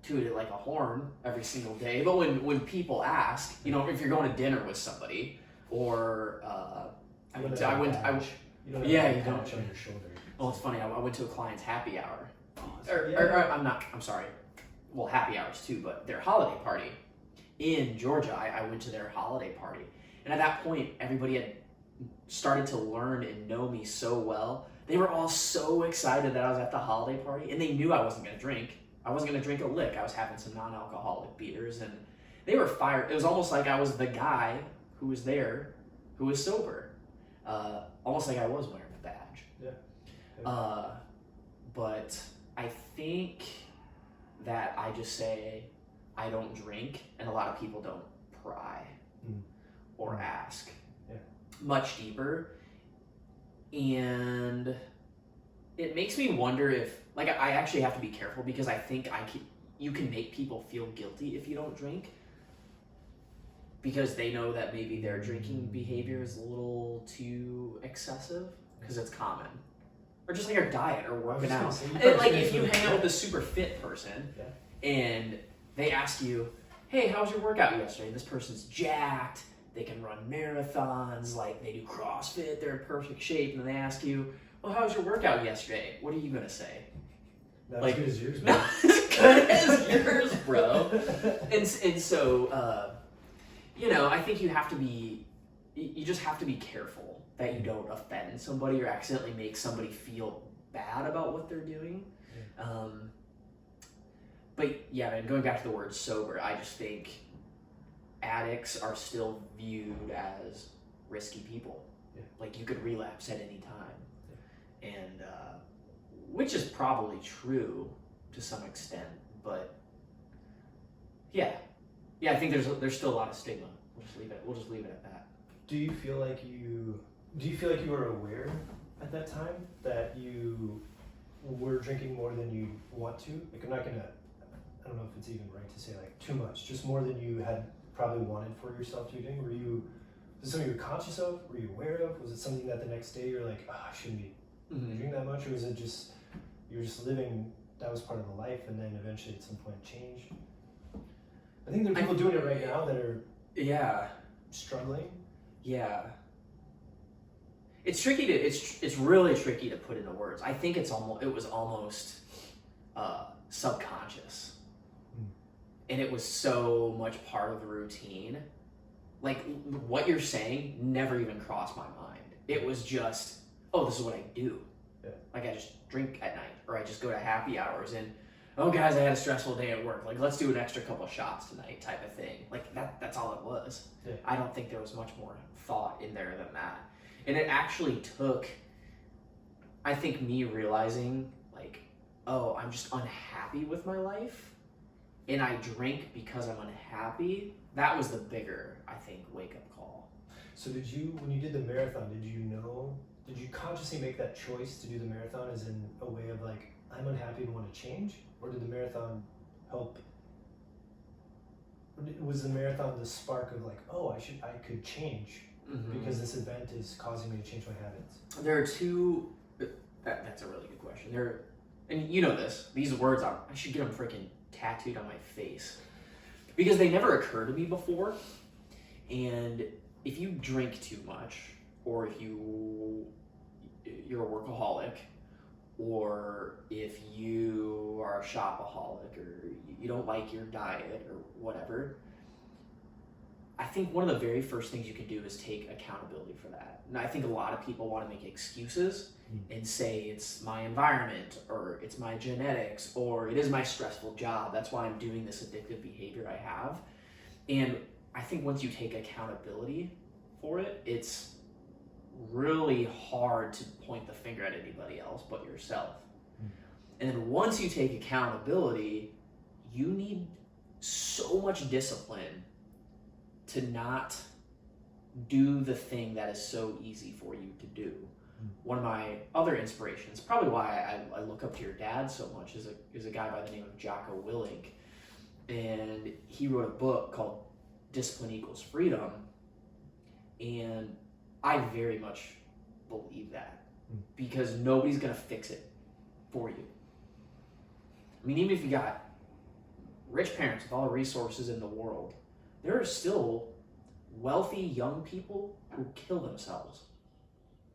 toot it like a horn every single day. But when people ask, you know, if you're going to dinner with somebody, or you don't. On your shoulder. Well, it's funny. I went to a client's happy hour. Happy hours too, but their holiday party in Georgia. I went to their holiday party, and at that point, everybody had started to learn and know me so well. They were all so excited that I was at the holiday party, and they knew I wasn't going to drink. I wasn't going to drink a lick. I was having some non-alcoholic beers, and they were fired. It was almost like I was the guy who was there, who was sober. Almost like I was wearing a badge. Yeah. But I think that I just say I don't drink, and a lot of people don't pry or ask much deeper, and it makes me wonder if, like, I actually have to be careful, because I think you can make people feel guilty if you don't drink, because they know that maybe their drinking behavior is a little too excessive because it's common. Or just like our diet or working out. And like, if you hang out with a super fit person and they ask you, hey, how was your workout yesterday? And this person's jacked, they can run marathons, like they do CrossFit, they're in perfect shape, and then they ask you, well, how was your workout yesterday? What are you gonna say? Not as good as yours, bro. Not as good as yours, bro. And so, you know, I think you just have to be careful that you don't offend somebody or accidentally make somebody feel bad about what they're doing. But yeah, man, going back to the word sober, I just think addicts are still viewed as risky people. Like, you could relapse at any time. And which is probably true to some extent, but yeah, I think there's still a lot of stigma. We'll just leave it at that. Do you feel like you were aware at that time that you were drinking more than you want to? Like, I don't know if it's even right to say like too much, just more than you had probably wanted for yourself to be doing. Was it something you were conscious of? Were you aware of? Was it something that the next day you're like, I shouldn't be drinking that much? Or was it just, you were just living, that was part of the life, and then eventually at some point changed? I think there are people doing it right now that are struggling. Yeah. It's tricky it's really tricky to put into words. I think it was almost subconscious. And it was so much part of the routine like what you're saying never even crossed my mind. It was just, oh, this is what I do. Yeah. Like I just drink at night, or I just go to happy hours and, oh guys, I had a stressful day at work. Like let's do an extra couple of shots tonight type of thing. Like that's all it was. Yeah. I don't think there was much more thought in there than that. And it actually took, I think, me realizing like, oh, I'm just unhappy with my life and I drink because I'm unhappy. That was the bigger, I think, wake-up call. So did you, when you did the marathon, did you consciously make that choice to do the marathon as in a way of like, I'm unhappy and want to change? Or did the marathon help? Was the marathon the spark of like, oh, I could change because this event is causing me to change my habits? There are two, that's a really good question. And you know this, these words, I should get them freaking tattooed on my face. Because they never occurred to me before. And if you drink too much, or if you're a workaholic, or if you are a shopaholic, or you don't like your diet, or whatever, I think one of the very first things you can do is take accountability for that. And I think a lot of people want to make excuses and say it's my environment, or it's my genetics, or it is my stressful job. That's why I'm doing this addictive behavior I have. And I think once you take accountability for it, it's really hard to point the finger at anybody else but yourself. And then once you take accountability, you need so much discipline to not do the thing that is so easy for you to do. One of my other inspirations, probably why I look up to your dad so much, is a guy by the name of Jocko Willink. And he wrote a book called Discipline Equals Freedom. And I very much believe that, because nobody's going to fix it for you. I mean, even if you got rich parents with all the resources in the world, there are still wealthy young people who kill themselves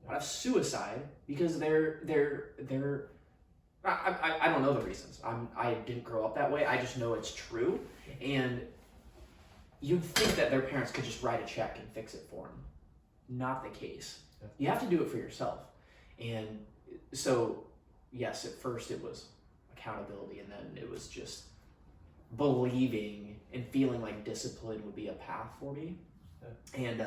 out of suicide because I don't know the reasons. I didn't grow up that way. I just know it's true. And you'd think that their parents could just write a check and fix it for them. Not the case. Yeah. You have to do it for yourself. And so, yes, at first it was accountability, and then it was just believing and feeling like discipline would be a path for me. Yeah. And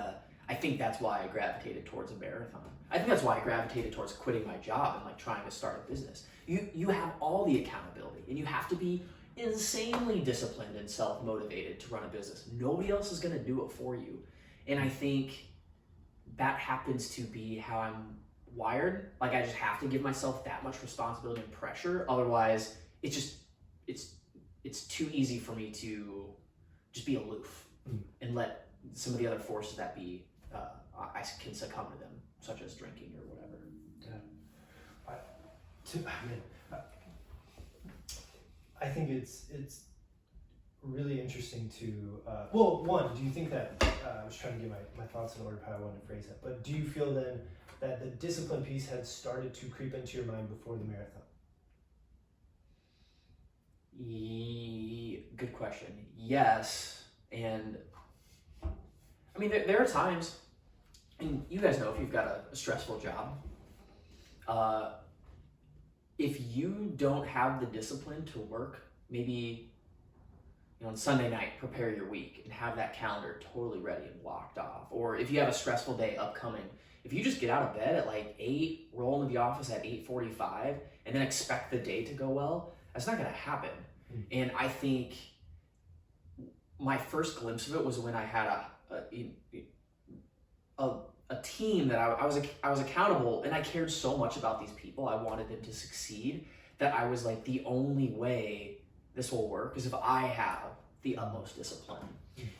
I think that's why I gravitated towards a marathon. I think that's why I gravitated towards quitting my job and like trying to start a business. You have all the accountability, and you have to be insanely disciplined and self-motivated to run a business. Nobody else is going to do it for you. And I think that happens to be how I'm wired. Like I just have to give myself that much responsibility and pressure. Otherwise, it's too easy for me to just be aloof and let some of the other forces that be, I can succumb to them, such as drinking or whatever. Yeah. I think it's really interesting to, well, one, do you think that, I was trying to get my thoughts in order of how I wanted to phrase that, but do you feel then that the discipline piece had started to creep into your mind before the marathon? Good question. Yes. And I mean, there are times, and you guys know if you've got a stressful job, if you don't have the discipline to work, maybe on Sunday night, prepare your week and have that calendar totally ready and blocked off. Or if you have a stressful day upcoming, if you just get out of bed at like 8, roll into the office at 8:45, and then expect the day to go well, that's not going to happen. And I think my first glimpse of it was when I had a team that I was accountable, and I cared so much about these people. I wanted them to succeed, that I was like, the only way this will work is if I have the utmost discipline.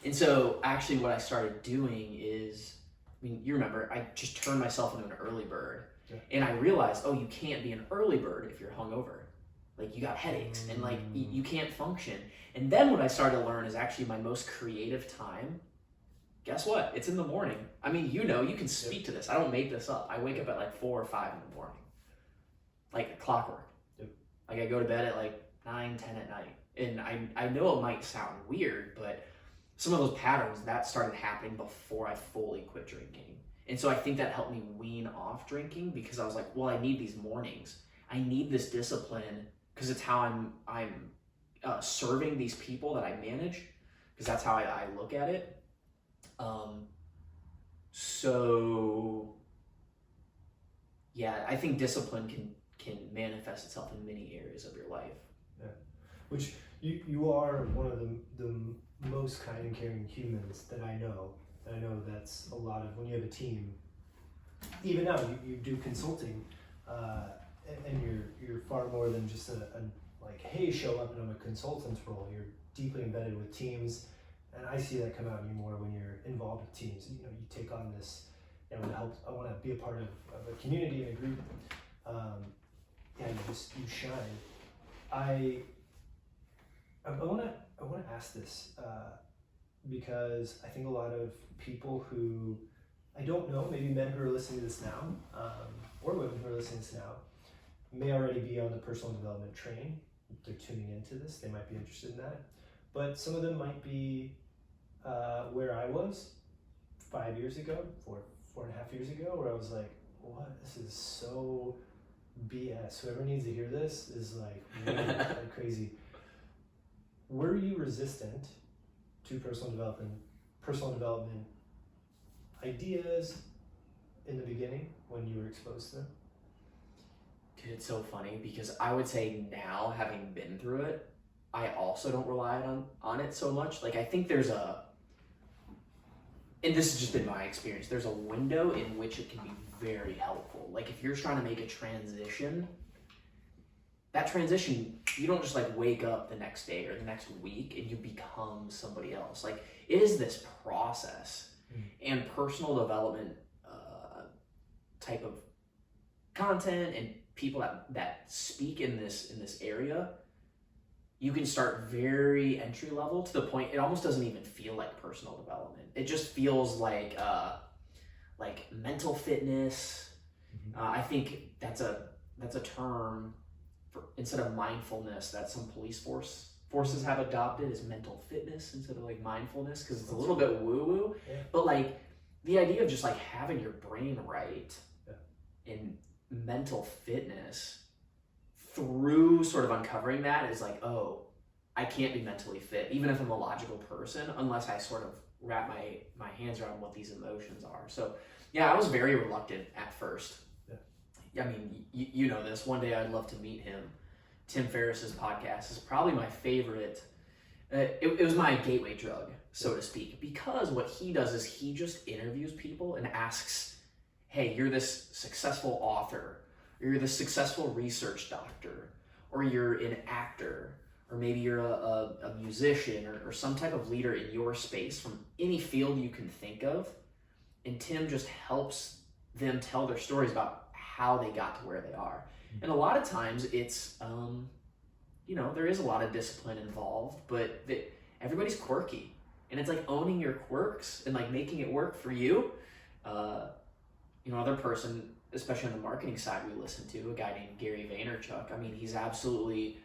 And so actually what I started doing is, I mean, you remember, I just turned myself into an early bird. Yeah. And I realized, oh, you can't be an early bird if you're hungover. Like you got headaches and like you can't function. And then what I started to learn is actually my most creative time. Guess what? It's in the morning. I mean, you can speak to this. I don't make this up. I wake up at like 4 or 5 in the morning. Like clockwork. Yep. Like I go to bed at like 9, 10 at night. And I know it might sound weird, but some of those patterns that started happening before I fully quit drinking. And so I think that helped me wean off drinking, because I was like, well, I need these mornings. I need this discipline because it's how I'm serving these people that I manage, because that's how I look at it. So yeah, I think discipline can manifest itself in many areas of your life. Yeah, which you are one of the most kind and caring humans that I know. And I know that's a lot of, when you have a team, even now you do consulting, and you're far more than just a like, hey, show up and I'm a consultant's role. You're deeply embedded with teams, and I see that come out in you more when you're involved with teams. You know, you take on this, you know, I want to be a part of a community and a group. Yeah, you shine. I want to ask this because I think a lot of people who I don't know, maybe men who are listening to this now, or women who are listening to this now, may already be on the personal development train. They're tuning into this, they might be interested in that. But some of them might be where I was 5 years ago, 4.5 years ago, where I was like, what? This is so BS. Whoever needs to hear this is like weird, like crazy. Were you resistant to personal development ideas in the beginning when you were exposed to them? Dude, it's so funny because I would say now, having been through it, I also don't rely on it so much. Like, I think there's and this has just been my experience, there's a window in which it can be very helpful. Like, if you're trying to make a transition, that transition, you don't just like wake up the next day or the next week and you become somebody else. Like, it is this process. And personal development type of content and people that speak in this area, you can start very entry level to the point it almost doesn't even feel like personal development. It just feels like mental fitness. I think that's a term for, instead of mindfulness, that some police forces have adopted, is mental fitness instead of like mindfulness, because it's a little bit woo-woo. Yeah. But like the idea of just like having your brain right, yeah, in mental fitness, through sort of uncovering that, is like, oh, I can't be mentally fit, even if I'm a logical person, unless I sort of wrap my hands around what these emotions are. So yeah, I was very reluctant at first. Yeah. I mean, you know this. One day I'd love to meet him. Tim Ferriss's podcast is probably my favorite. It was my gateway drug, so to speak, because what he does is he just interviews people and asks, hey, you're this successful author, or you're this successful research doctor, or you're an actor, or maybe you're a musician, or some type of leader in your space from any field you can think of. And Tim just helps them tell their stories about how they got to where they are. And a lot of times it's, there is a lot of discipline involved, but everybody's quirky. And it's like owning your quirks and like making it work for you. Other person, especially on the marketing side, we listen to a guy named Gary Vaynerchuk. I mean, he's absolutely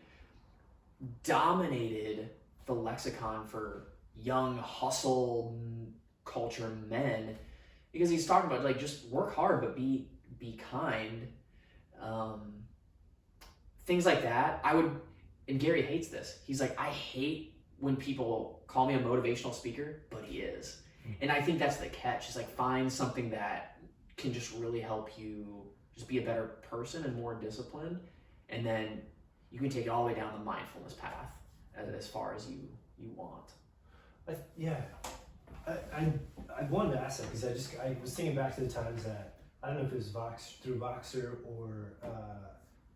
dominated the lexicon for young hustle culture men, because he's talking about like, just work hard, but be kind. Things like that. And Gary hates this. He's like, I hate when people call me a motivational speaker, but he is. And I think that's the catch, is like, find something that can just really help you just be a better person and more disciplined. And then you can take it all the way down the mindfulness path as far as you want. I wanted to ask that because I was thinking back to the times that, I don't know if it was through Voxer or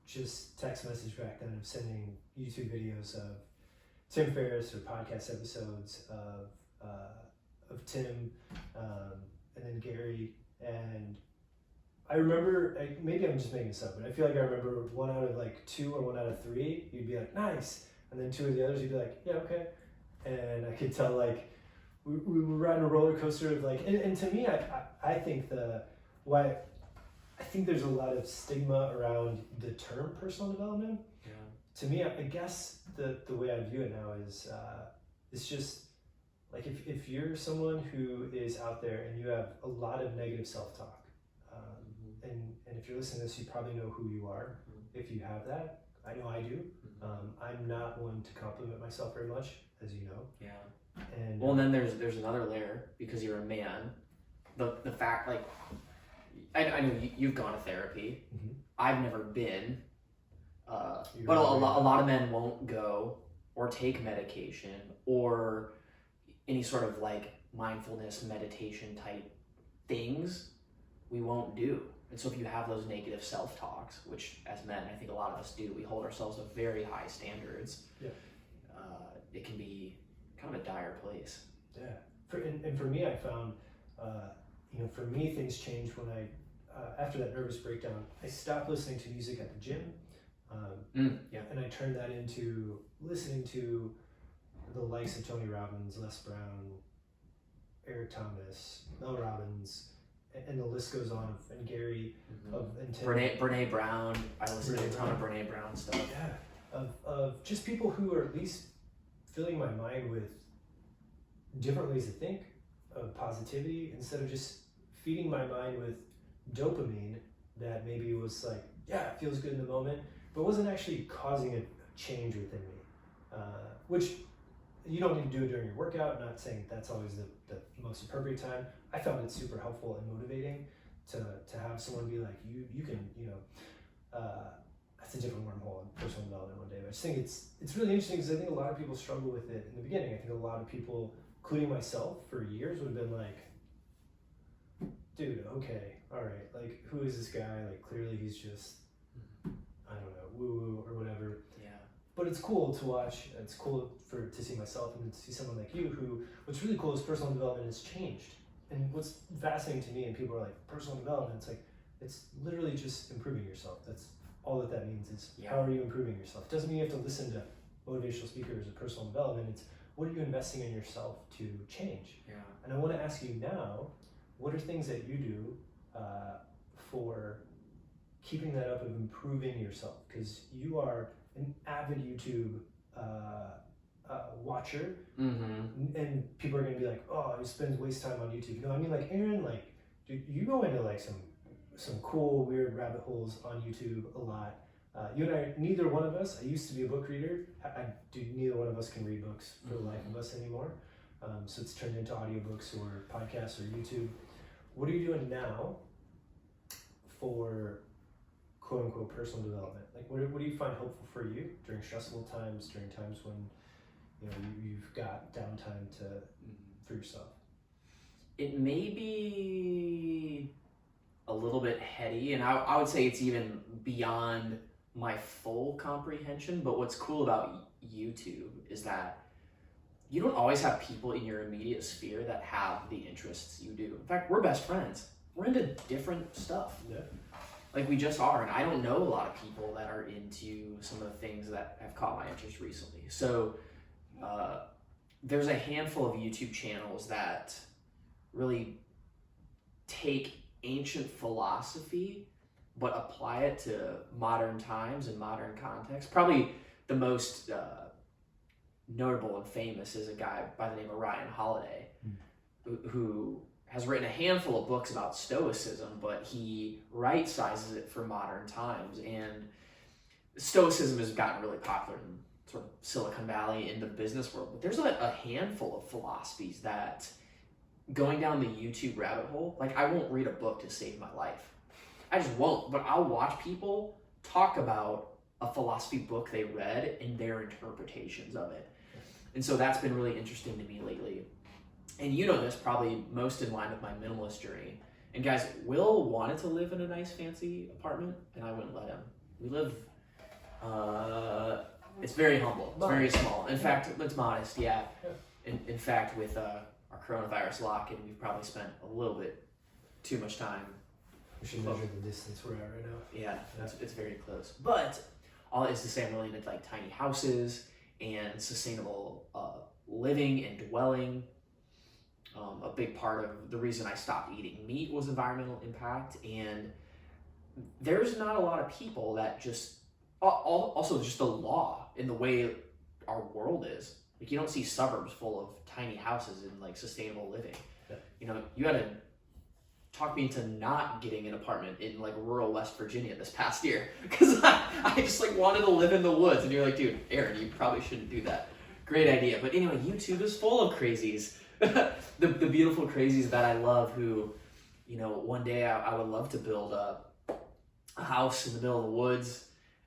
just text message back then, of sending YouTube videos of Tim Ferriss or podcast episodes of Tim and then Gary. And I remember, maybe I'm just making this up, but I feel like I remember 1 out of like 2 or 1 out of 3, you'd be like, nice. And then 2 of the others, you'd be like, yeah, okay. And I could tell like, we were riding a roller coaster of like, and to me, I think I think there's a lot of stigma around the term personal development. Yeah. To me, I guess the way I view it now is it's just like if you're someone who is out there and you have a lot of negative self-talk, and if you're listening to this, you probably know who you are. If you have that, I know I do. I'm not one to compliment myself very much, as you know. Yeah. And well, and then there's another layer, because you're a man. The fact, like, I know you've gone to therapy. I've never been, but a lot of men won't go or take medication or any sort of like mindfulness meditation type things. We won't do. And so if you have those negative self-talks, which as men, I think a lot of us do, we hold ourselves to very high standards. Yeah. It can be kind of a dire place. Yeah. And for me, I found, for me, things changed when after that nervous breakdown, I stopped listening to music at the gym. Yeah. And I turned that into listening to the likes of Tony Robbins, Les Brown, Eric Thomas, Mel Robbins, and the list goes on, and Gary, and Tim. Brene Brown. I listen to a ton of Brene Brown stuff. Yeah, of just people who are at least filling my mind with different ways to think, of positivity, instead of just feeding my mind with dopamine that maybe was like, yeah, it feels good in the moment, but wasn't actually causing a change within me. Which you don't need to do it during your workout. I'm not saying that's always the most appropriate time. I found it super helpful and motivating to have someone be like, you can, that's a different wormhole in personal development one day. But I just think it's really interesting, because I think a lot of people struggle with it in the beginning. I think a lot of people, including myself, for years would have been like, dude, okay, all right, like, who is this guy? Like, clearly he's just, I don't know, woo-woo or whatever. Yeah. But it's cool to watch. It's cool to see myself and to see someone like you who, what's really cool is personal development has changed. And what's fascinating to me, and people are like, personal development, it's like, it's literally just improving yourself. That's all that means is, how are you improving yourself? It doesn't mean you have to listen to motivational speakers or personal development. It's, what are you investing in yourself to change? Yeah. And I want to ask you now, what are things that you do for keeping that up, of improving yourself? Because you are an avid YouTube watcher, and people are going to be like, oh, he wastes time on YouTube. I mean, like, Aaron, like, dude, you go into like some cool, weird rabbit holes on YouTube a lot. You and I, neither one of us, I used to be a book reader. Neither one of us can read books for the life of us anymore. So it's turned into audiobooks or podcasts or YouTube. What are you doing now for quote unquote personal development? Like, what do you find helpful for you during stressful times, during times when you've got downtime for yourself? It may be a little bit heady, and I would say it's even beyond my full comprehension, but what's cool about YouTube is that you don't always have people in your immediate sphere that have the interests you do. In fact, we're best friends. We're into different stuff. Yeah. Like, we just are, and I don't know a lot of people that are into some of the things that have caught my interest recently. So there's a handful of YouTube channels that really take ancient philosophy but apply it to modern times and modern context. Probably the most notable and famous is a guy by the name of Ryan Holiday, who has written a handful of books about Stoicism, but he right-sizes it for modern times. And Stoicism has gotten really popular in sort of Silicon Valley, in the business world, but there's a handful of philosophies that, going down the YouTube rabbit hole, like, I won't read a book to save my life. I just won't, but I'll watch people talk about a philosophy book they read and their interpretations of it. And so that's been really interesting to me lately. And you know this, probably most in line with my minimalist journey. And guys, Will wanted to live in a nice fancy apartment, and I wouldn't let him. We live, it's very humble, it's very small. In fact, it's modest, yeah. In fact, with our coronavirus lock-in, we've probably spent a little bit too much time. We should measure the distance we're at right now. Yeah, it's very close. But all that is to say, I'm really into like tiny houses and sustainable living and dwelling. A big part of the reason I stopped eating meat was environmental impact, and there's not a lot of people that just, also just the law in the way our world is. Like you don't see suburbs full of tiny houses and like sustainable living. Yeah. You know, you had to talk me into not getting an apartment in like rural West Virginia this past year because I just like wanted to live in the woods, and you're like, dude, Aaron, you probably shouldn't do that. Great idea. But anyway, YouTube is full of crazies. the beautiful crazies that I love who, you know, one day I would love to build a house in the middle of the woods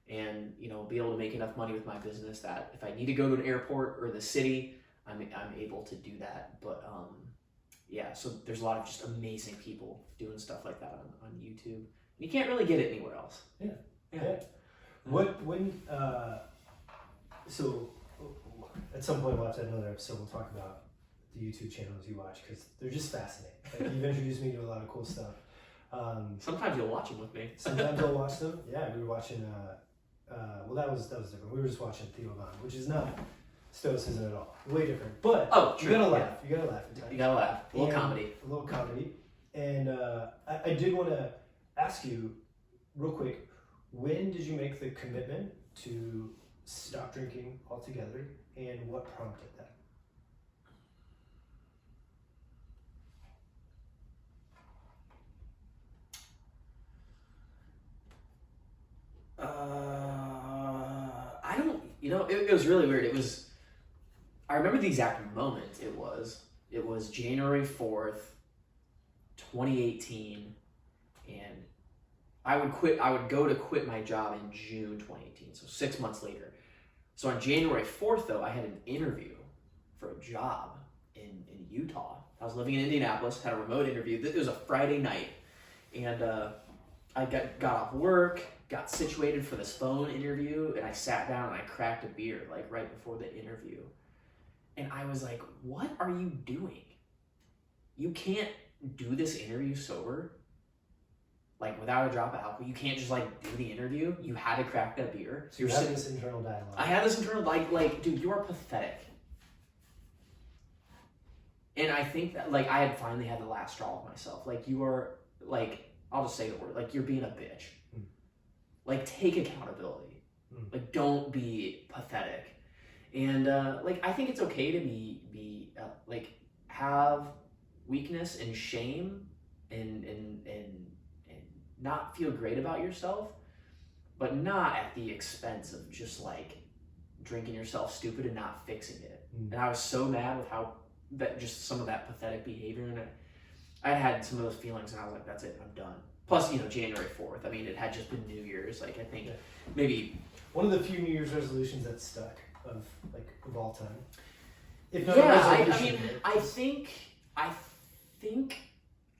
and, you know, be able to make enough money with my business that if I need to go to an airport or the city, I'm able to do that. But yeah, so there's a lot of just amazing people doing stuff like that on YouTube. You can't really get it anywhere else. Yeah. So at some point we'll have to have another episode. We'll talk about the YouTube channels you watch because they're just fascinating. Like, you've introduced me to a lot of cool stuff. Sometimes you'll watch them with me. Sometimes I'll watch them. Yeah, we were watching. Well, that was different. We were just watching Theo Von, which is not stoicism at all. Way different. But True. You gotta laugh. You gotta laugh. You gotta laugh. A little comedy. A little comedy. And I did want to ask you real quick. When did you make the commitment to stop drinking altogether, and what prompted that? I don't, you know, it was really weird. I remember the exact moment it was January 4th, 2018, and I would go to quit my job in June 2018, so 6 months later. So on January 4th, though, I had an interview for a job in Utah. I was living in Indianapolis, had a remote interview. It was a Friday night, and I got off work, got situated for this phone interview, and I sat down and I cracked a beer, like right before the interview. And I was like, what are you doing? You can't do this interview sober, like without a drop of alcohol. You can't just like do the interview. You had to crack that beer. So you're having this internal dialogue. I had this internal, like, dude, you are pathetic. And I think that, like, I had finally had the last straw with myself. Like, you are, like, I'll just say the word, like, you're being a bitch. Like, take accountability. Like, don't be pathetic. And, like, I think it's okay to be like, have weakness and shame and not feel great about yourself, but not at the expense of just, like, drinking yourself stupid and not fixing it. And I was so mad with how, that just some of that pathetic behavior, and I had some of those feelings, and I was like, that's it, I'm done. Plus, you know, January 4th, I mean, it had just been New Year's, like, I think maybe one of the few New Year's resolutions that stuck of all time. If not I think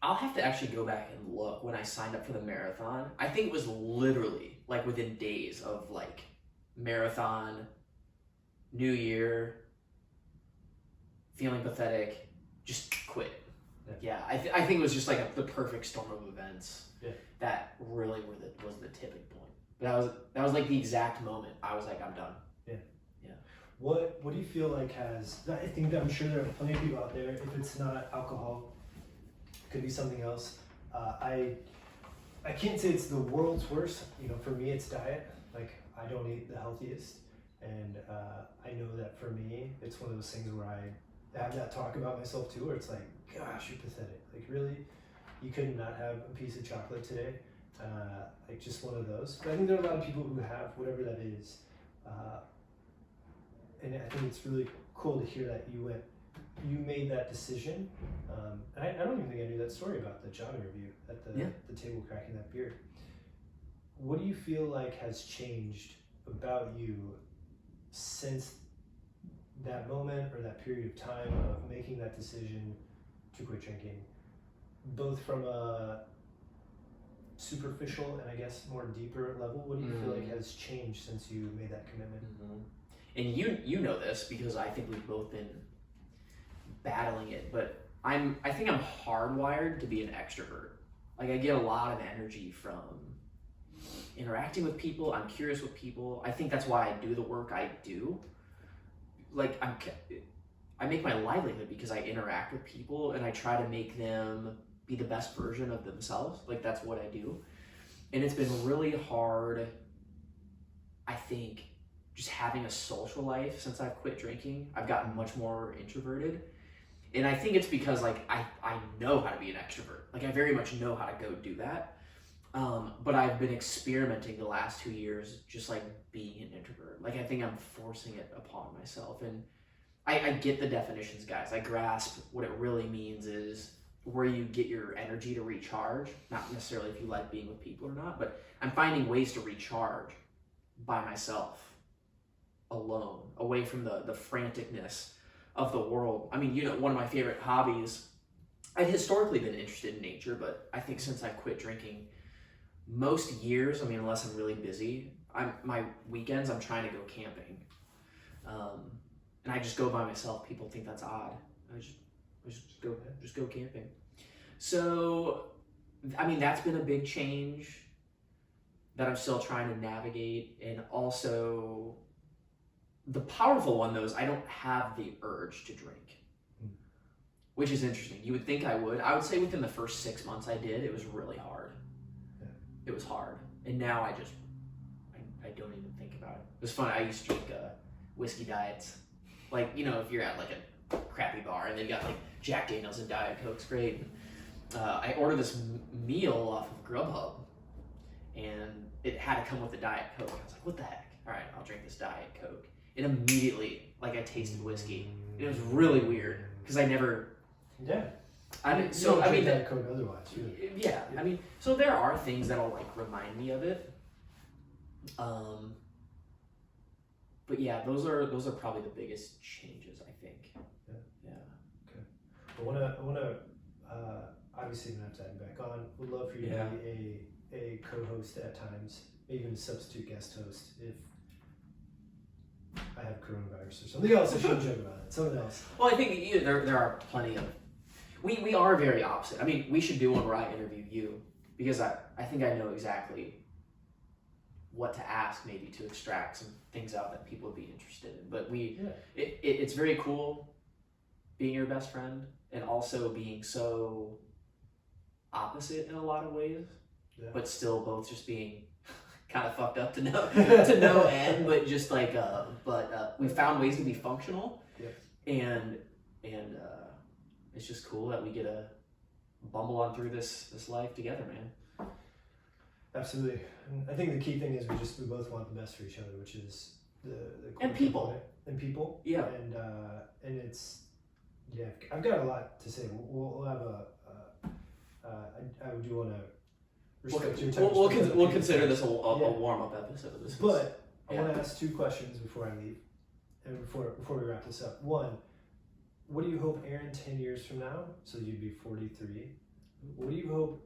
I'll have to actually go back and look when I signed up for the marathon. I think it was literally like within days of like marathon, New Year, feeling pathetic, just quit. Yeah, I think it was just like the perfect storm of events that really was the tipping point. But that was like the exact moment I was like, I'm done. What do you feel like I think that I'm sure there are plenty of people out there, if it's not alcohol, it could be something else. I can't say it's the world's worst. You know, for me it's diet. Like, I don't eat the healthiest, and I know that for me it's one of those things where I have that talk about myself too, where it's like, gosh, you're pathetic. Like, really? You could not have a piece of chocolate today? Like, just one of those. But I think there are a lot of people who have whatever that is. And I think it's really cool to hear that you made that decision. And I don't even think I knew that story about the job interview at the table cracking that beer. What do you feel like has changed about you since that moment or that period of time of making that decision to quit drinking, both from a superficial and I guess more deeper level? What do you feel like has changed since you made that commitment? And you know this because I think we've both been battling it, but I think I'm hardwired to be an extrovert. Like, I get a lot of energy from interacting with people. I'm curious with people. I think that's why I do the work I do. Like, I make my livelihood because I interact with people and I try to make them be the best version of themselves. Like, that's what I do. And it's been really hard, I think, just having a social life since I've quit drinking. I've gotten much more introverted. And I think it's because like I know how to be an extrovert. Like I very much know how to go do that. But I've been experimenting the last 2 years just like being an introvert. Like I think I'm forcing it upon myself. And I get the definitions, guys. I grasp what it really means is where you get your energy to recharge. Not necessarily if you like being with people or not, but I'm finding ways to recharge by myself, alone, away from the franticness of the world. I mean, you know, one of my favorite hobbies, I'd historically been interested in nature, but I think since I quit drinking, most years, I mean, unless I'm really busy, my weekends, I'm trying to go camping. And I just go by myself. People think that's odd. I just go camping. So, I mean, that's been a big change that I'm still trying to navigate. And also, the powerful one, though, is I don't have the urge to drink, which is interesting. You would think I would. I would say within the first 6 months I did, it was really hard. Yeah. It was hard. And now I don't even think about it. It was fun. I used to drink whiskey diets. Like, you know, if you're at like a crappy bar and they've got like Jack Daniels and Diet Coke's great. I ordered this meal off of Grubhub and it had to come with a Diet Coke. I was like, what the heck? All right, I'll drink this Diet Coke. And immediately, like, I tasted whiskey. It was really weird because I never. Yeah. I mean, so I mean, Diet Coke otherwise. Really. Yeah. I mean, so there are things that'll like remind me of it. But yeah, those are probably the biggest changes, I think. Yeah. Okay. I wanna obviously I'm gonna have to have you back on. Would love for you to be a co-host at times, even a substitute guest host if I have coronavirus or something else. I shouldn't joke about it. Something else. Well, I think there are plenty of. We are very opposite. I mean, we should do one where I interview you because I think I know exactly what to ask, maybe to extract some things out that people would be interested in. But it's very cool being your best friend and also being so opposite in a lot of ways, but still both just being kind of fucked up to no end. But just like we found ways to be functional, and it's just cool that we get to bumble on through this life together, man. Absolutely. And I think the key thing is we both want the best for each other, which is the and people. Yeah. And it's I've got a lot to say. We'll have I do want to respect your time. We'll consider this a warm up episode of this. But I want to ask 2 questions before I leave, and before we wrap this up. One, what do you hope Aaron 10 years from now? So you'd be 43. What do you hope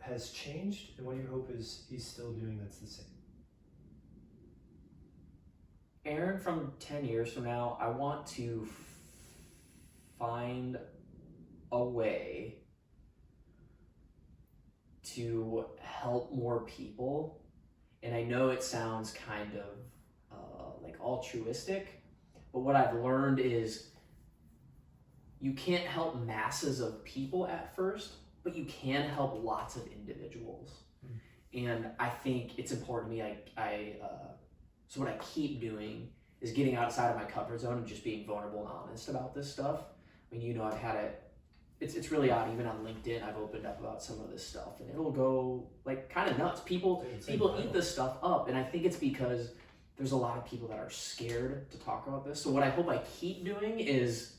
has changed, and what do you hope is he's still doing that's the same? Aaron from 10 years from now, I want to find a way to help more people. And I know it sounds kind of like altruistic, but what I've learned is you can't help masses of people at first, but you can help lots of individuals. And I think it's important to me. So what I keep doing is getting outside of my comfort zone and just being vulnerable and honest about this stuff. I mean, you know, I've had it. It's really odd. Even on LinkedIn, I've opened up about some of this stuff, and it'll go like kind of nuts. People eat this stuff up, and I think it's because there's a lot of people that are scared to talk about this. So what I hope I keep doing is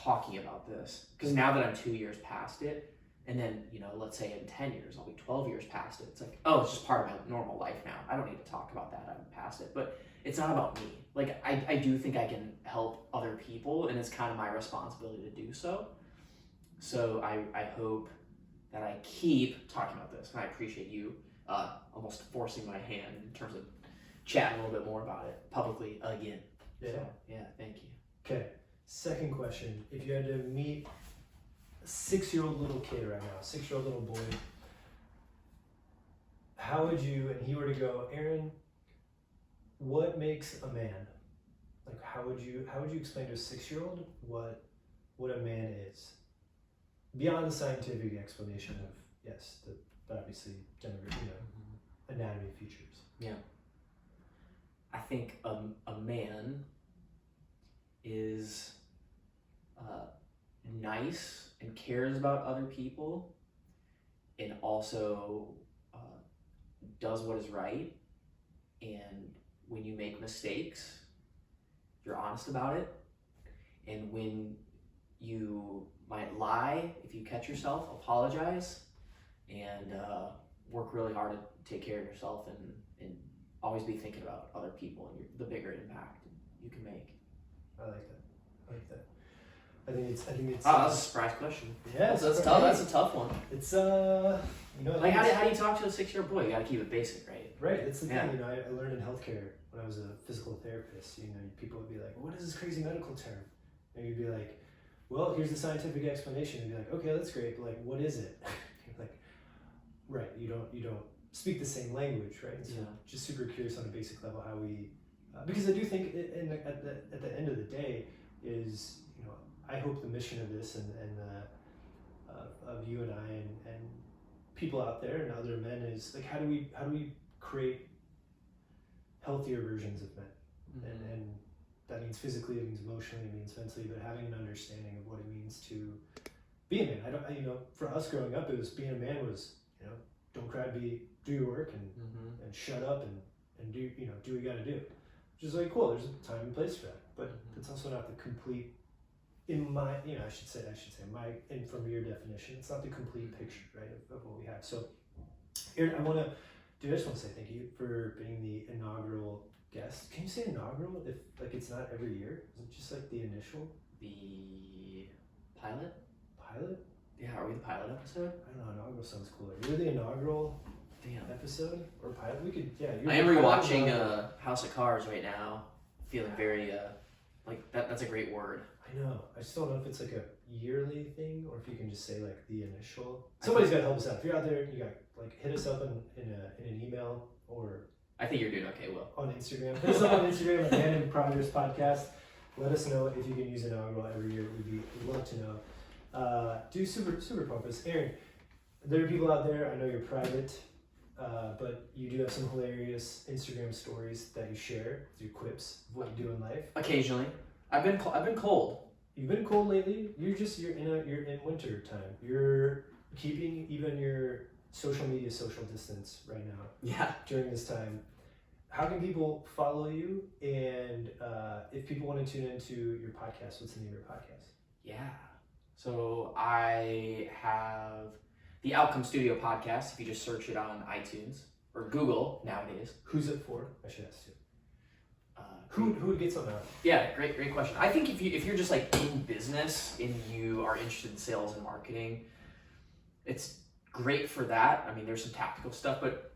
talking about this, because now that I'm 2 years past it, and then, you know, let's say in 10 years, I'll be 12 years past it. It's like, oh, it's just part of my normal life now. I don't need to talk about that. I'm past it. But it's not about me. Like, I do think I can help other people, and it's kind of my responsibility to do so. So I hope that I keep talking about this, and I appreciate you almost forcing my hand in terms of chatting a little bit more about it publicly again. Yeah. So, yeah, thank you. Okay. Second question. If you had to meet a 6-year-old little kid right now, a 6-year-old little boy, how would you, and he were to go, Aaron, what makes a man? Like, how would you explain to a 6-year-old what a man is? Beyond the scientific explanation of, yes, the obviously, anatomy features. Yeah. I think a man is nice and cares about other people, and also does what is right. And when you make mistakes, you're honest about it. And when you might lie, if you catch yourself, apologize, and work really hard to take care of yourself, and always be thinking about other people and the bigger impact you can make. I like that. I like that. I think it's. Oh, that's a surprise question. Yeah, that's tough. That's a tough one. It's like how do you talk to a 6-year-old boy? You gotta keep it basic, right? Right. That's the thing. I learned in healthcare when I was a physical therapist. People would be like, "What is this crazy medical term?" And you'd be like, "Well, here's the scientific explanation." And you'd be like, "Okay, that's great, but like, what is it?" Like, right? You don't speak the same language, right? And so just super curious on a basic level how we, because I do think at the end of the day is, I hope the mission of this and of you and I and people out there and other men is like, how do we create healthier versions of men? And that means physically, it means emotionally, it means mentally, but having an understanding of what it means to be a man. For us growing up, it was being a man was, don't cry, do your work and shut up and do what you got to do, which is like cool. There's a time and place for that, but it's also not the complete. In my, I should say and from your definition, it's not the complete picture, right, of what we have. So, Aaron, I just want to say thank you for being the inaugural guest. Can you say inaugural if it's not every year? Is it just like the initial? The pilot? Pilot? Yeah, are we the pilot episode? I don't know, inaugural sounds cooler. You're the inaugural episode or pilot? We could, yeah. I am rewatching House of Cards right now, feeling very, that's a great word. I know. I just don't know if it's like a yearly thing or if you can just say like the initial. Somebody's got to help us out. If you're out there, you got hit us up in an email or. I think you're doing okay, Will. On Instagram. Hit us up on Instagram at Man in Progress Podcast. Let us know if you can use inaugural every year. We'd love to know. Do super pumped. Aaron, there are people out there. I know you're private, but you do have some hilarious Instagram stories that you share with your quips of what you do in life. Occasionally. I've been cold. You've been cold lately. You're in winter time. You're keeping even your social distance right now. Yeah. During this time, how can people follow you? And if people want to tune into your podcast, what's the name of your podcast? Yeah. So I have the Outcome Studio podcast. If you just search it on iTunes or Google nowadays. Who's it for? I should ask too. Who gets on that? Yeah, great question. I think if you're just like in business and you are interested in sales and marketing, it's great for that. I mean, there's some tactical stuff, but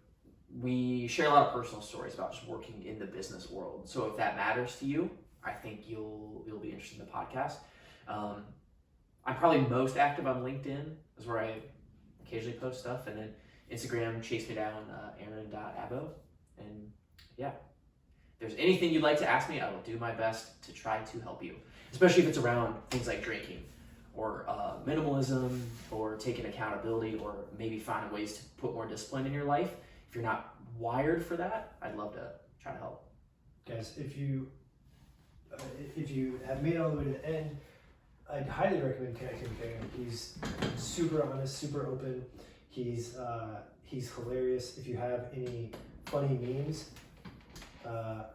we share a lot of personal stories about just working in the business world. So if that matters to you, I think you'll be interested in the podcast. I'm probably most active on LinkedIn, is where I occasionally post stuff, and then Instagram, chase me down, aaron.abo, and yeah. If there's anything you'd like to ask me, I will do my best to try to help you, especially if it's around things like drinking or minimalism or taking accountability or maybe finding ways to put more discipline in your life. If you're not wired for that, I'd love to try to help. Guys, if you have made it all the way to the end, I'd highly recommend connecting with Aaron. He's super honest, super open. He's hilarious. If you have any funny memes,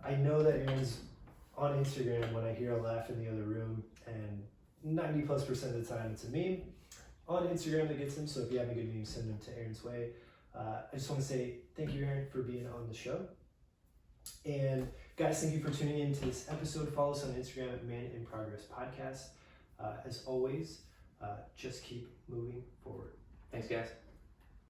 I know that Aaron's on Instagram when I hear a laugh in the other room, and 90+% of the time it's a meme on Instagram that gets him. So if you have a good meme, send them to Aaron's way. I just want to say thank you, Aaron, for being on the show. And guys, thank you for tuning in to this episode. Follow us on Instagram at Man in Progress Podcast. As always, just keep moving forward. Thanks, guys.